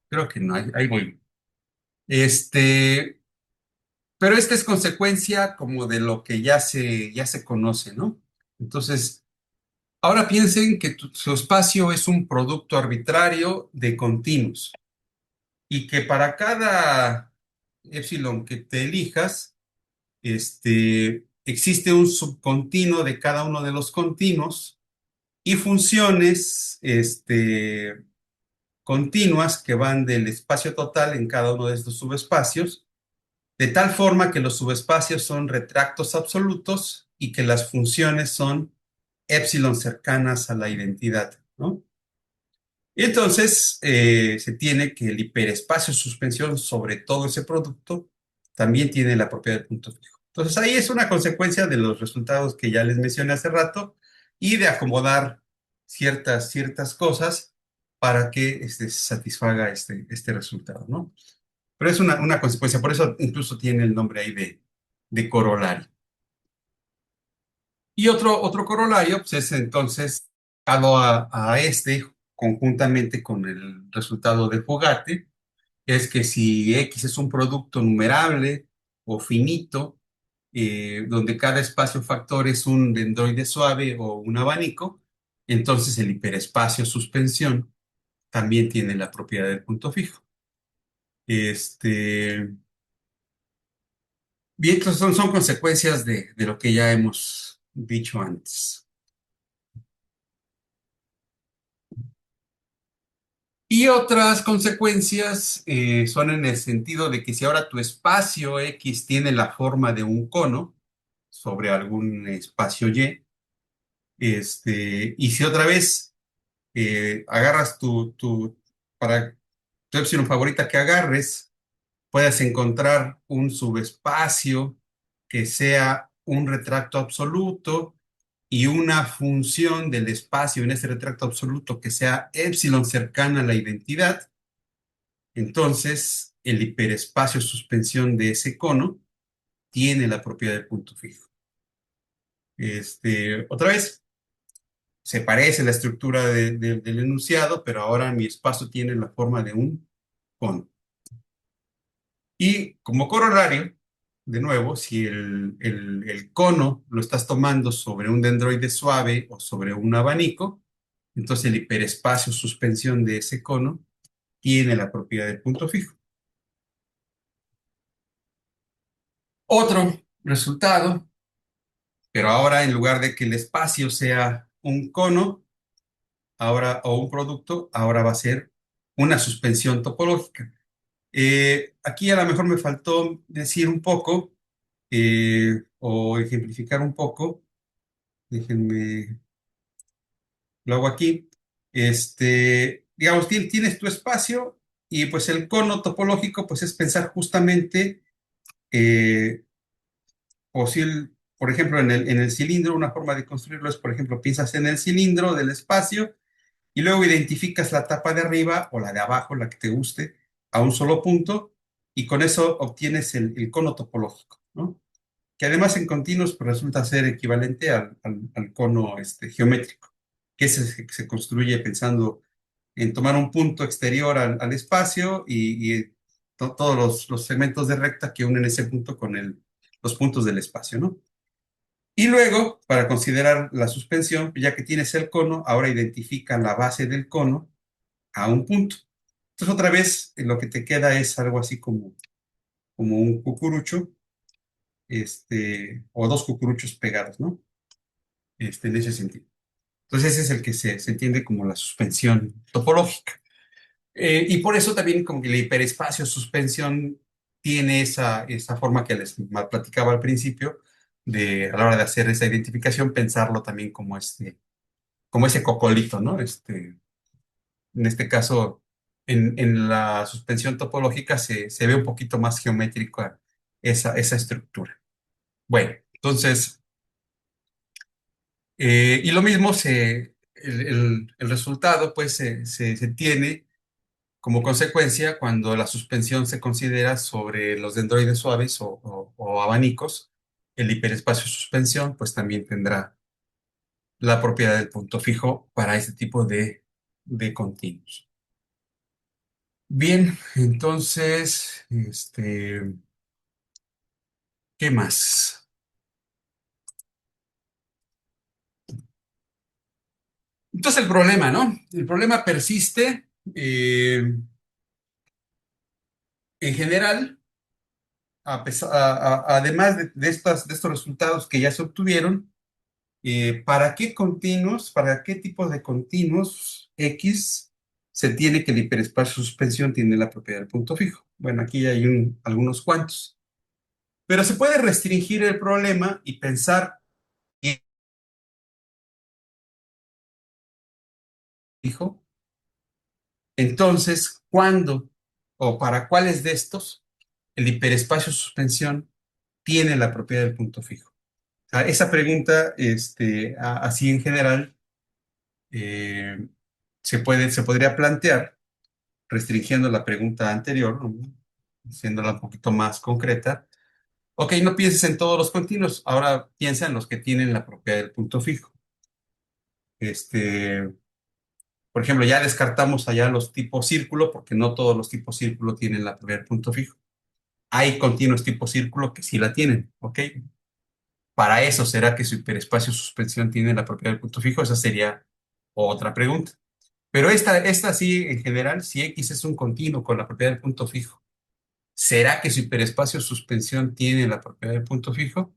Creo que no, ahí voy. Este, pero esta es consecuencia como de lo que ya se conoce, ¿no? Entonces, ahora piensen que su espacio es un producto arbitrario de continuos y que para cada epsilon que te elijas, existe un subcontinuo de cada uno de los continuos y funciones, continuas que van del espacio total en cada uno de estos subespacios, de tal forma que los subespacios son retractos absolutos y que las funciones son épsilon cercanas a la identidad, ¿no? Y entonces se tiene que el hiperespacio suspensión sobre todo ese producto también tiene la propiedad de punto fijo. Entonces ahí es una consecuencia de los resultados que ya les mencioné hace rato y de acomodar ciertas cosas para que se satisfaga este resultado, ¿no? Pero es una consecuencia, por eso incluso tiene el nombre ahí de corolario. Y otro corolario, pues es entonces dado a este conjuntamente con el resultado de Fogate, es que si X es un producto numerable o finito, donde cada espacio factor es un dendroide suave o un abanico, entonces el hiperespacio suspensión también tiene la propiedad del punto fijo. Bien, entonces son consecuencias de lo que ya hemos dicho antes. Y otras consecuencias son en el sentido de que si ahora tu espacio X tiene la forma de un cono sobre algún espacio Y, y si otra vez agarras para tu epsilon favorita que agarres, puedes encontrar un subespacio que sea un retracto absoluto y una función del espacio en ese retracto absoluto que sea epsilon cercana a la identidad. Entonces, el hiperespacio suspensión de ese cono tiene la propiedad del punto fijo. Otra vez, se parece la estructura del enunciado, pero ahora mi espacio tiene la forma de un cono. Y como corolario, de nuevo, si el cono lo estás tomando sobre un dendroide suave o sobre un abanico, entonces el hiperespacio suspensión de ese cono tiene la propiedad del punto fijo. Otro resultado, pero ahora en lugar de que el espacio sea un cono, ahora o un producto, ahora va a ser una suspensión topológica. Aquí a lo mejor me faltó decir un poco o ejemplificar un poco. Déjenme, lo hago aquí. Digamos, tienes tu espacio y pues el cono topológico pues es pensar justamente eh, por ejemplo, en el cilindro, una forma de construirlo es, por ejemplo, piensas en el cilindro del espacio y luego identificas la tapa de arriba o la de abajo, la que te guste, a un solo punto y con eso obtienes el cono topológico, ¿no? Que además en continuos pues, resulta ser equivalente al cono geométrico, que se construye pensando en tomar un punto exterior al espacio y todos los segmentos de recta que unen ese punto con los puntos del espacio, ¿no? Y luego, para considerar la suspensión, ya que tienes el cono, ahora identifica la base del cono a un punto. Entonces, otra vez, lo que te queda es algo así como un cucurucho, o dos cucuruchos pegados, ¿no? En ese sentido. Entonces, ese es el que se entiende como la suspensión topológica. Y por eso también como que el hiperespacio suspensión tiene esa forma que les platicaba al principio, a la hora de hacer esa identificación, pensarlo también como ese cocolito, ¿no? En este caso, en la suspensión topológica se ve un poquito más geométrica esa estructura. Bueno, entonces, y lo mismo el resultado pues se tiene como consecuencia cuando la suspensión se considera sobre los dendroides suaves o abanicos. El hiperespacio de suspensión pues también tendrá la propiedad del punto fijo para este tipo de continuos. Bien, entonces, ¿qué más? Entonces el problema, ¿no? El problema persiste. En general, además de estos resultados que ya se obtuvieron, ¿para qué continuos, para qué tipo de continuos X se tiene que el hiperespacio de suspensión tiene la propiedad del punto fijo? Bueno, aquí hay algunos cuantos. Pero se puede restringir el problema y pensar, fijo, entonces, ¿cuándo o para cuáles de estos el hiperespacio de suspensión tiene la propiedad del punto fijo? O sea, esa pregunta, así en general, eh, se podría plantear restringiendo la pregunta anterior, ¿no? Haciéndola un poquito más concreta. Ok, no pienses en todos los continuos, ahora piensa en los que tienen la propiedad del punto fijo. Este, por ejemplo, ya descartamos allá los tipos círculo, porque no todos los tipos círculo tienen la propiedad del punto fijo. Hay continuos tipo círculo que sí la tienen, ¿ok? Para eso, ¿será que su hiperespacio suspensión tiene la propiedad del punto fijo? Esa sería otra pregunta. Pero esta sí, en general, si X es un continuo con la propiedad del punto fijo, ¿será que su hiperespacio suspensión tiene la propiedad del punto fijo?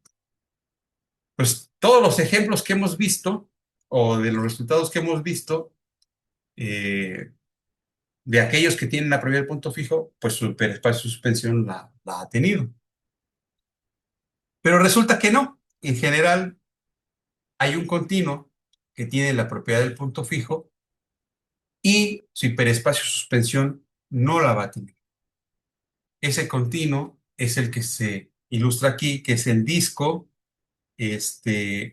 Pues todos los ejemplos que hemos visto, o de los resultados que hemos visto, eh, de aquellos que tienen la propiedad del punto fijo, pues su hiperespacio suspensión la ha tenido. Pero resulta que no. En general, hay un continuo que tiene la propiedad del punto fijo y su hiperespacio suspensión no la va a tener. Ese continuo es el que se ilustra aquí, que es el disco,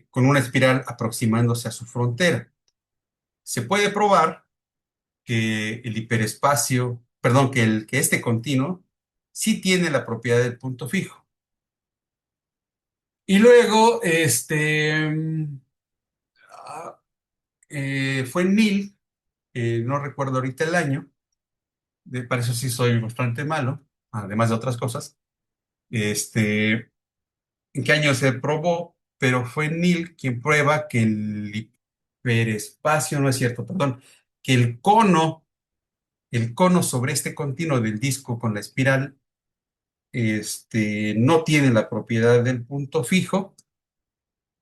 con una espiral aproximándose a su frontera. Se puede probar que el hiperespacio, perdón, que este continuo sí tiene la propiedad del punto fijo. Y luego, ah, fue en Neal, no recuerdo ahorita el año, para eso sí soy bastante malo, además de otras cosas. ¿En qué año se probó? Pero fue Neal quien prueba que el hiperespacio, no es cierto, perdón, que el cono sobre este continuo del disco con la espiral, no tiene la propiedad del punto fijo,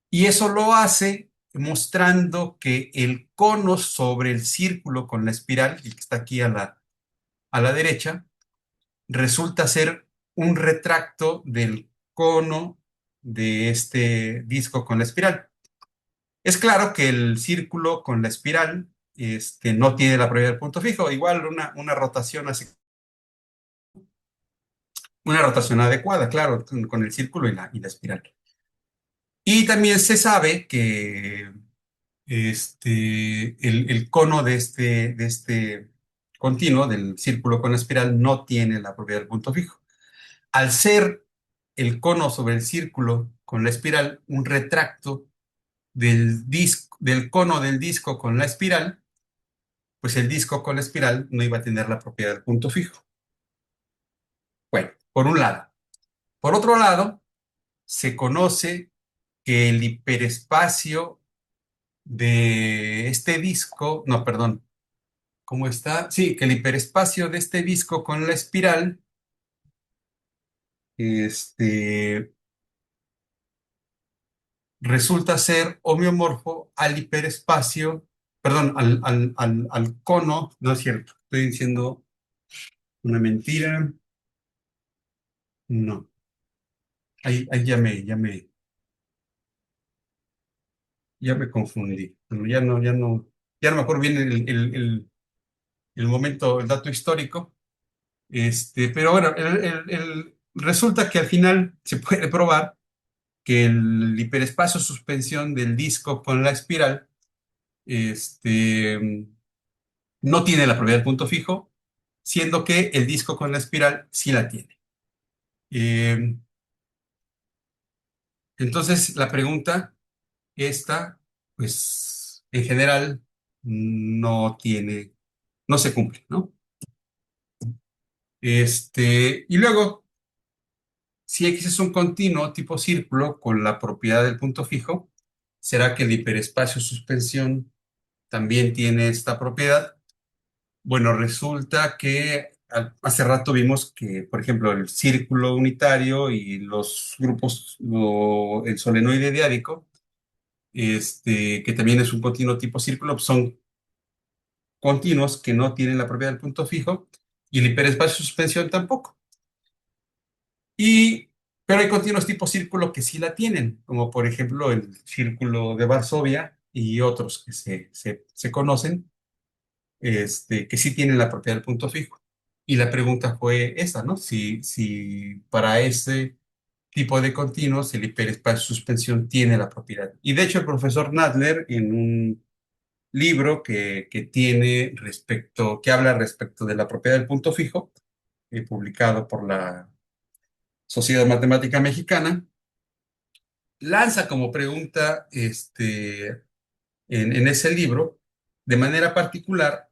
y eso lo hace mostrando que el cono sobre el círculo con la espiral, el que está aquí a la derecha, resulta ser un retracto del cono de este disco con la espiral. Es claro que el círculo con la espiral no tiene la propiedad del punto fijo, igual una rotación hace una rotación adecuada, claro, con el círculo y la espiral. Y también se sabe que el cono de este continuo, del círculo con la espiral, no tiene la propiedad del punto fijo. Al ser el cono sobre el círculo con la espiral un retracto del cono del disco con la espiral, pues el disco con la espiral no iba a tener la propiedad del punto fijo. Bueno, por un lado. Por otro lado, se conoce que el hiperespacio de este disco, no, perdón, ¿cómo está? Sí, que el hiperespacio de este disco con la espiral, este, resulta ser homeomorfo al hiperespacio, perdón, al cono, no es cierto, estoy diciendo una mentira, no, ahí ya me confundí. Bueno, ya no me acuerdo bien el dato histórico. Pero bueno, resulta que al final se puede probar que el hiperespacio suspensión del disco con la espiral, este, no tiene la propiedad del punto fijo, siendo que el disco con la espiral sí la tiene. Eh, entonces, la pregunta esta, pues, en general, no se cumple, ¿no? Y luego, si X es un continuo tipo círculo con la propiedad del punto fijo, ¿será que el hiperespacio suspensión también tiene esta propiedad? Bueno, resulta que hace rato vimos que, por ejemplo, el círculo unitario y los grupos, el solenoide diádico, que también es un continuo tipo círculo, pues son continuos que no tienen la propiedad del punto fijo y el hiperespacio de suspensión tampoco. Y, pero hay continuos tipo círculo que sí la tienen, como por ejemplo el círculo de Varsovia y otros que se conocen, que sí tienen la propiedad del punto fijo. Y la pregunta fue esa, ¿no? Si para ese tipo de continuos el hiperespacio de suspensión tiene la propiedad. Y de hecho el profesor Nadler en un libro que habla respecto de la propiedad del punto fijo, publicado por la Sociedad Matemática Mexicana, lanza como pregunta en ese libro, de manera particular,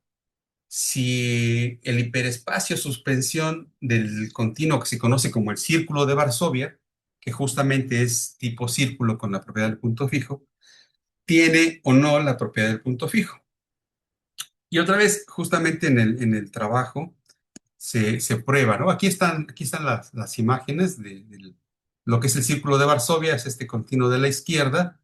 si el hiperespacio suspensión del continuo que se conoce como el círculo de Varsovia, que justamente es tipo círculo con la propiedad del punto fijo, tiene o no la propiedad del punto fijo. Y otra vez, justamente en el trabajo, se prueba, ¿no? Aquí están las imágenes de lo que es el círculo de Varsovia, es este continuo de la izquierda,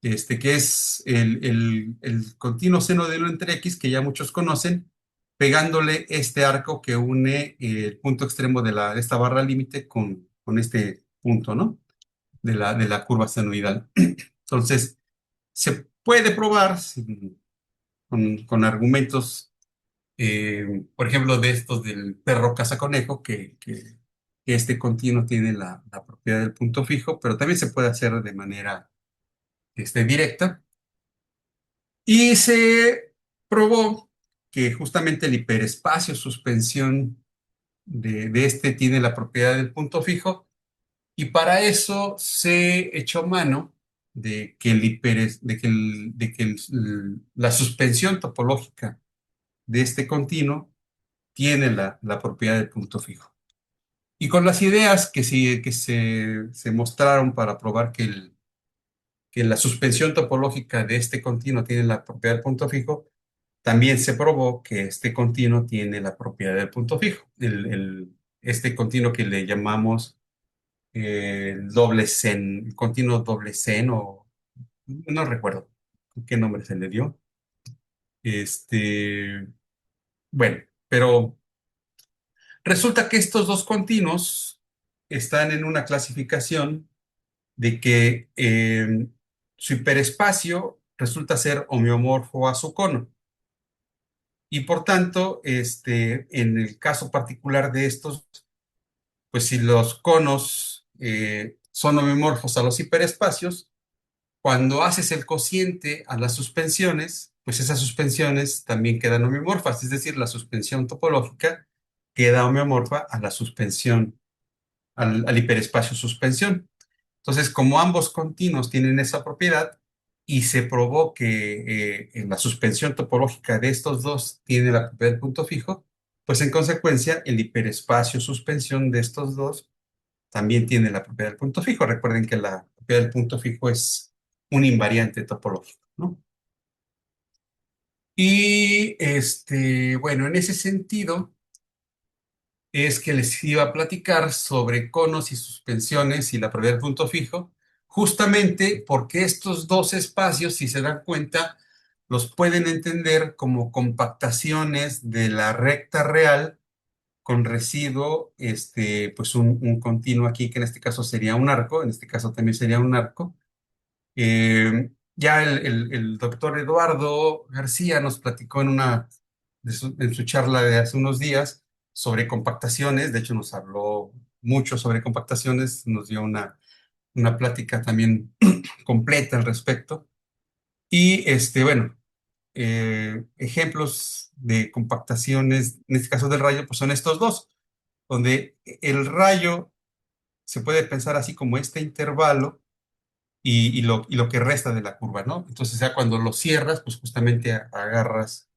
que es el continuo seno de 1 entre x, que ya muchos conocen, pegándole este arco que une el punto extremo de esta barra límite con este punto, ¿no? De la curva senoidal. Entonces, se puede probar con argumentos, por ejemplo, de estos del perro cazaconejo, que este continuo tiene la propiedad del punto fijo, pero también se puede hacer de manera directa. Y se probó que justamente el hiperespacio suspensión de este tiene la propiedad del punto fijo, y para eso se echó mano de que la suspensión topológica de este continuo tiene la propiedad del punto fijo. Y con las ideas que se mostraron para probar que la suspensión topológica de este continuo tiene la propiedad del punto fijo, también se probó que este continuo tiene la propiedad del punto fijo. Este continuo que le llamamos el doble sen, el continuo doble sen, o no recuerdo qué nombre se le dio. Bueno, pero resulta que estos dos continuos están en una clasificación de que su hiperespacio resulta ser homeomorfo a su cono. Y por tanto, en el caso particular de estos, pues si los conos son homeomorfos a los hiperespacios, cuando haces el cociente a las suspensiones, pues esas suspensiones también quedan homeomorfas, es decir, la suspensión topológica queda homeomorfa a la suspensión, al hiperespacio suspensión. Entonces, como ambos continuos tienen esa propiedad y se probó que en la suspensión topológica de estos dos tiene la propiedad del punto fijo, pues en consecuencia el hiperespacio suspensión de estos dos también tiene la propiedad del punto fijo. Recuerden que la propiedad del punto fijo es un invariante topológico, ¿no? Y bueno, en ese sentido es que les iba a platicar sobre conos y suspensiones y la propiedad del punto fijo, justamente porque estos dos espacios, si se dan cuenta, los pueden entender como compactaciones de la recta real con residuo, pues un continuo aquí, que en este caso sería un arco, en este caso también sería un arco. Ya el doctor Eduardo García nos platicó en una en su charla de hace unos días sobre compactaciones. De hecho, nos habló mucho sobre compactaciones, nos dio una plática también completa al respecto. Y bueno, ejemplos de compactaciones, en este caso del rayo, pues son estos dos, donde el rayo se puede pensar así como este intervalo y lo que resta de la curva, ¿no? Entonces ya cuando lo cierras, pues justamente agarras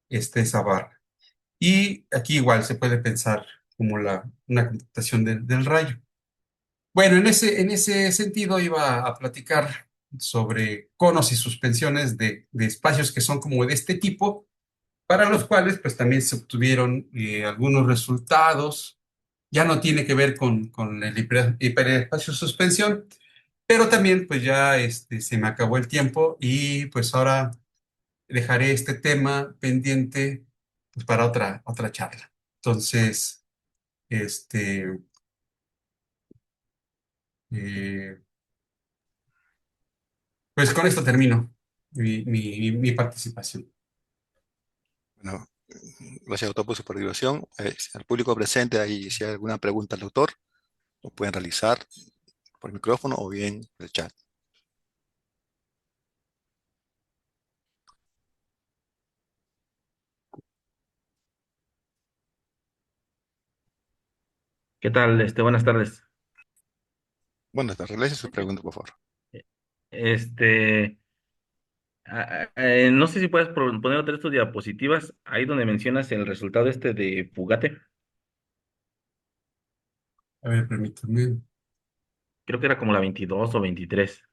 esa barra. Y aquí igual se puede pensar como una computación del rayo. Bueno, en ese sentido iba a platicar sobre conos y suspensiones de espacios que son como de este tipo, para los cuales pues también se obtuvieron algunos resultados. Ya no tiene que ver con el hiperespacio suspensión, pero también pues ya se me acabó el tiempo y pues ahora dejaré este tema pendiente pues, para otra charla. Entonces, este, eh, pues con esto termino mi participación. Bueno, gracias, doctor, por su participación. Al público presente, ahí si hay alguna pregunta al doctor, lo pueden realizar por el micrófono o bien el chat. ¿Qué tal? Buenas tardes. Bueno, realice su pregunta, por favor. Este, no sé si puedes poner otra de tus diapositivas, ahí donde mencionas el resultado de Fugate. A ver, permítame. Creo que era como la 22 o 23.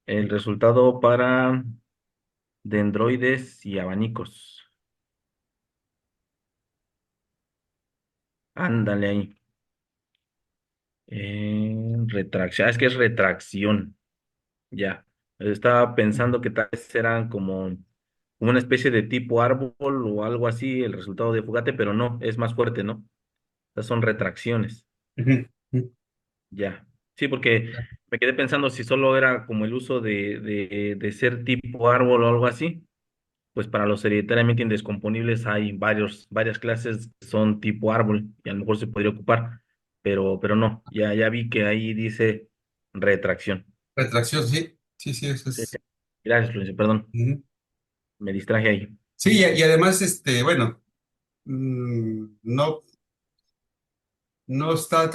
El resultado para dendroides y abanicos. Ándale ahí. Retracción. Es que es retracción. Ya. Estaba pensando que tal vez eran como una especie de tipo árbol o algo así, el resultado de Fugate, pero no, es más fuerte, ¿no? Estas son retracciones. Ujú, ujú. Ya. Sí, porque me quedé pensando si solo era como el uso de ser tipo árbol o algo así, pues para los hereditariamente indescomponibles hay varias clases que son tipo árbol y a lo mejor se podría ocupar, pero no, ya vi que ahí dice retracción. Retracción, sí, sí, sí, eso Sí, sí. es. Gracias, Luis, perdón, Ujú. me distraje ahí. Sí, y además, bueno, no, no está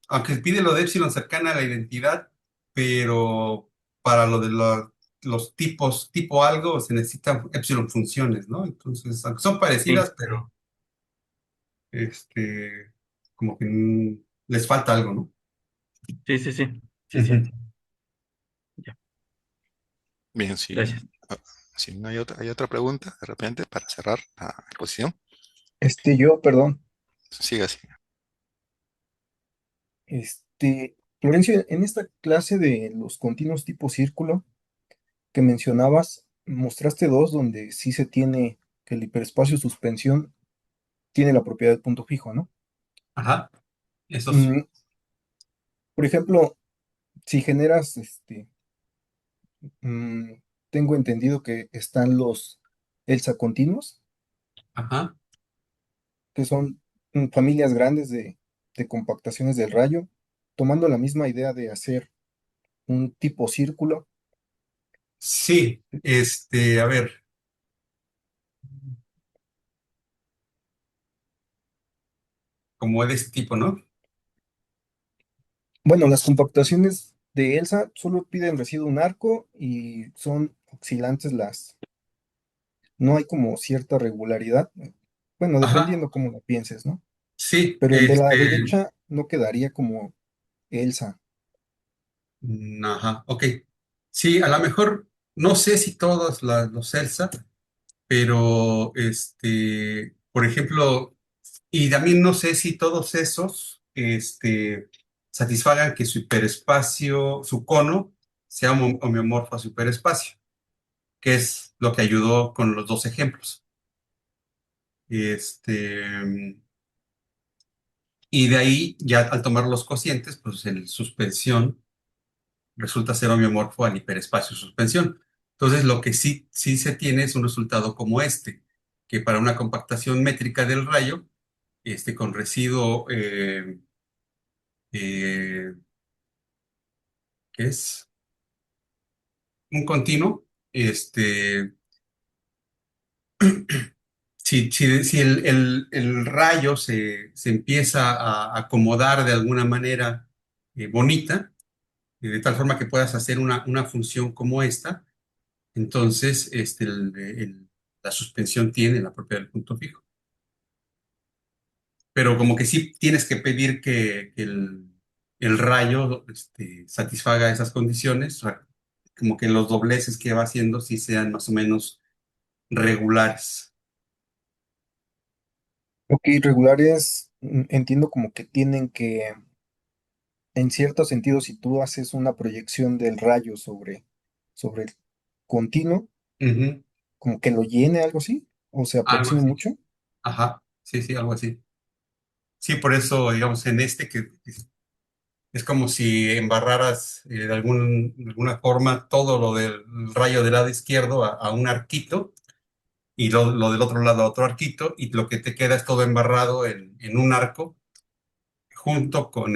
aunque pide lo de epsilon cercana a la identidad, pero para lo de los tipos, tipo algo, se necesitan epsilon funciones, ¿no? Entonces, aunque son Sí, parecidas, pero como que les falta algo, ¿no? sí, sí, sí, sí, Ujú. sí. Ya, Bien, si, gracias. ah, si no hay otra pregunta, de repente, para cerrar la exposición, Perdón, siga así. Florencio, en esta clase de los continuos tipo círculo que mencionabas, mostraste dos donde sí se tiene que el hiperespacio suspensión tiene la propiedad de punto fijo, ¿no? Ajá, esos, Mm, por ejemplo, si generas, mm, tengo entendido que están los ELSA continuos, ajá. que son familias grandes de compactaciones del rayo, tomando la misma idea de hacer un tipo círculo. Sí, a ver, como de este tipo, ¿no? Bueno, las compactaciones de ELSA solo piden residuo un arco y son oscilantes no hay como cierta regularidad, bueno, Ajá, dependiendo cómo lo pienses, ¿no? sí, Pero el de la derecha no quedaría como ELSA. ajá, ok. Sí, a lo mejor, no sé si todos los CELSA, pero por ejemplo, y también no sé si todos esos, satisfagan que su hiperespacio, su cono, sea homeomorfo a su hiperespacio, que es lo que ayudó con los dos ejemplos. Este, y de ahí, ya al tomar los cocientes, pues el suspensión resulta ser homeomorfo al hiperespacio suspensión. Entonces, lo que sí se tiene es un resultado como este, que para una compactación métrica del rayo, con residuo, eh, que es un continuo, si el rayo se empieza a acomodar de alguna manera bonita, de tal forma que puedas hacer una función como esta, entonces la suspensión tiene la propiedad del punto fijo. Pero como que sí tienes que pedir que el rayo satisfaga esas condiciones, o sea, como que los dobleces que va haciendo sí sean más o menos regulares. Ok, regulares, entiendo como que tienen que, en cierto sentido, si tú haces una proyección del rayo sobre el continuo, Ujú. como que lo llene, algo así, o se Algo aproxime así. mucho. Ajá, sí, sí, algo así. Sí, por eso, digamos, en que es como si embarraras de alguna forma todo lo del rayo del lado izquierdo a un arquito y lo del otro lado a otro arquito y lo que te queda es todo embarrado en un arco junto con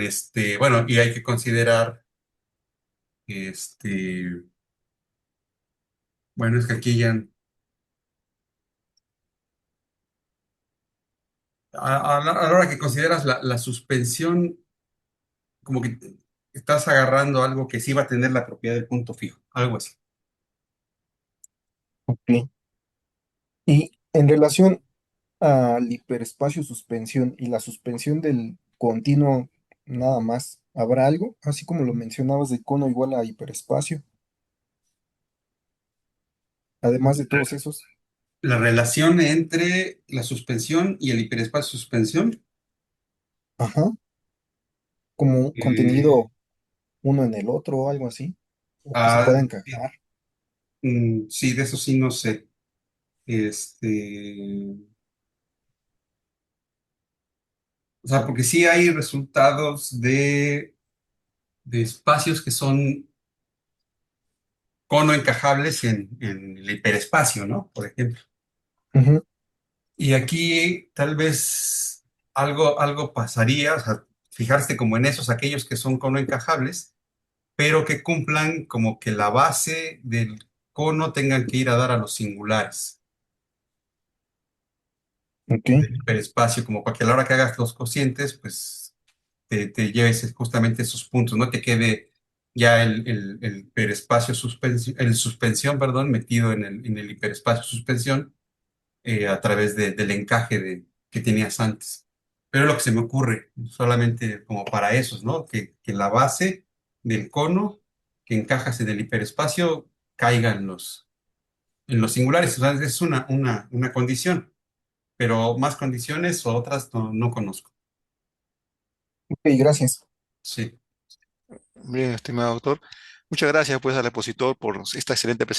bueno, y hay que considerar, este, bueno, es que aquí ya, a la hora que consideras la suspensión, como que estás agarrando algo que sí va a tener la propiedad del punto fijo, algo así. Ok. Y en relación al hiperespacio suspensión y la suspensión del continuo, nada más, ¿habrá algo? Así como lo mencionabas de cono igual a hiperespacio, además de todos esos. La relación entre la suspensión y el hiperespacio suspensión, Ajá, como un eh, contenido uno en el otro o algo así, o que se ah, pueda encajar. sí, de eso sí no sé. Este, o sea, porque sí hay resultados de espacios que son cono encajables en el hiperespacio, ¿no? Por ejemplo. Ujú, Y aquí tal vez algo pasaría, o sea, fijarse como en esos, aquellos que son cono encajables, pero que cumplan como que la base del cono tengan que ir a dar a los singulares ok, del hiperespacio, como para que a la hora que hagas los cocientes, pues te lleves justamente esos puntos, no te quede ya el hiperespacio suspensión, el suspensión, perdón, metido en el hiperespacio suspensión a través del encaje que tenías antes. Pero es lo que se me ocurre, solamente como para esos, ¿no? Que la base del cono que encajas en el hiperespacio caiga en los singulares. O sea, es una condición, pero más condiciones o otras no conozco. ok, gracias. Sí. Bien, estimado doctor. Muchas gracias pues al expositor por esta excelente presentación.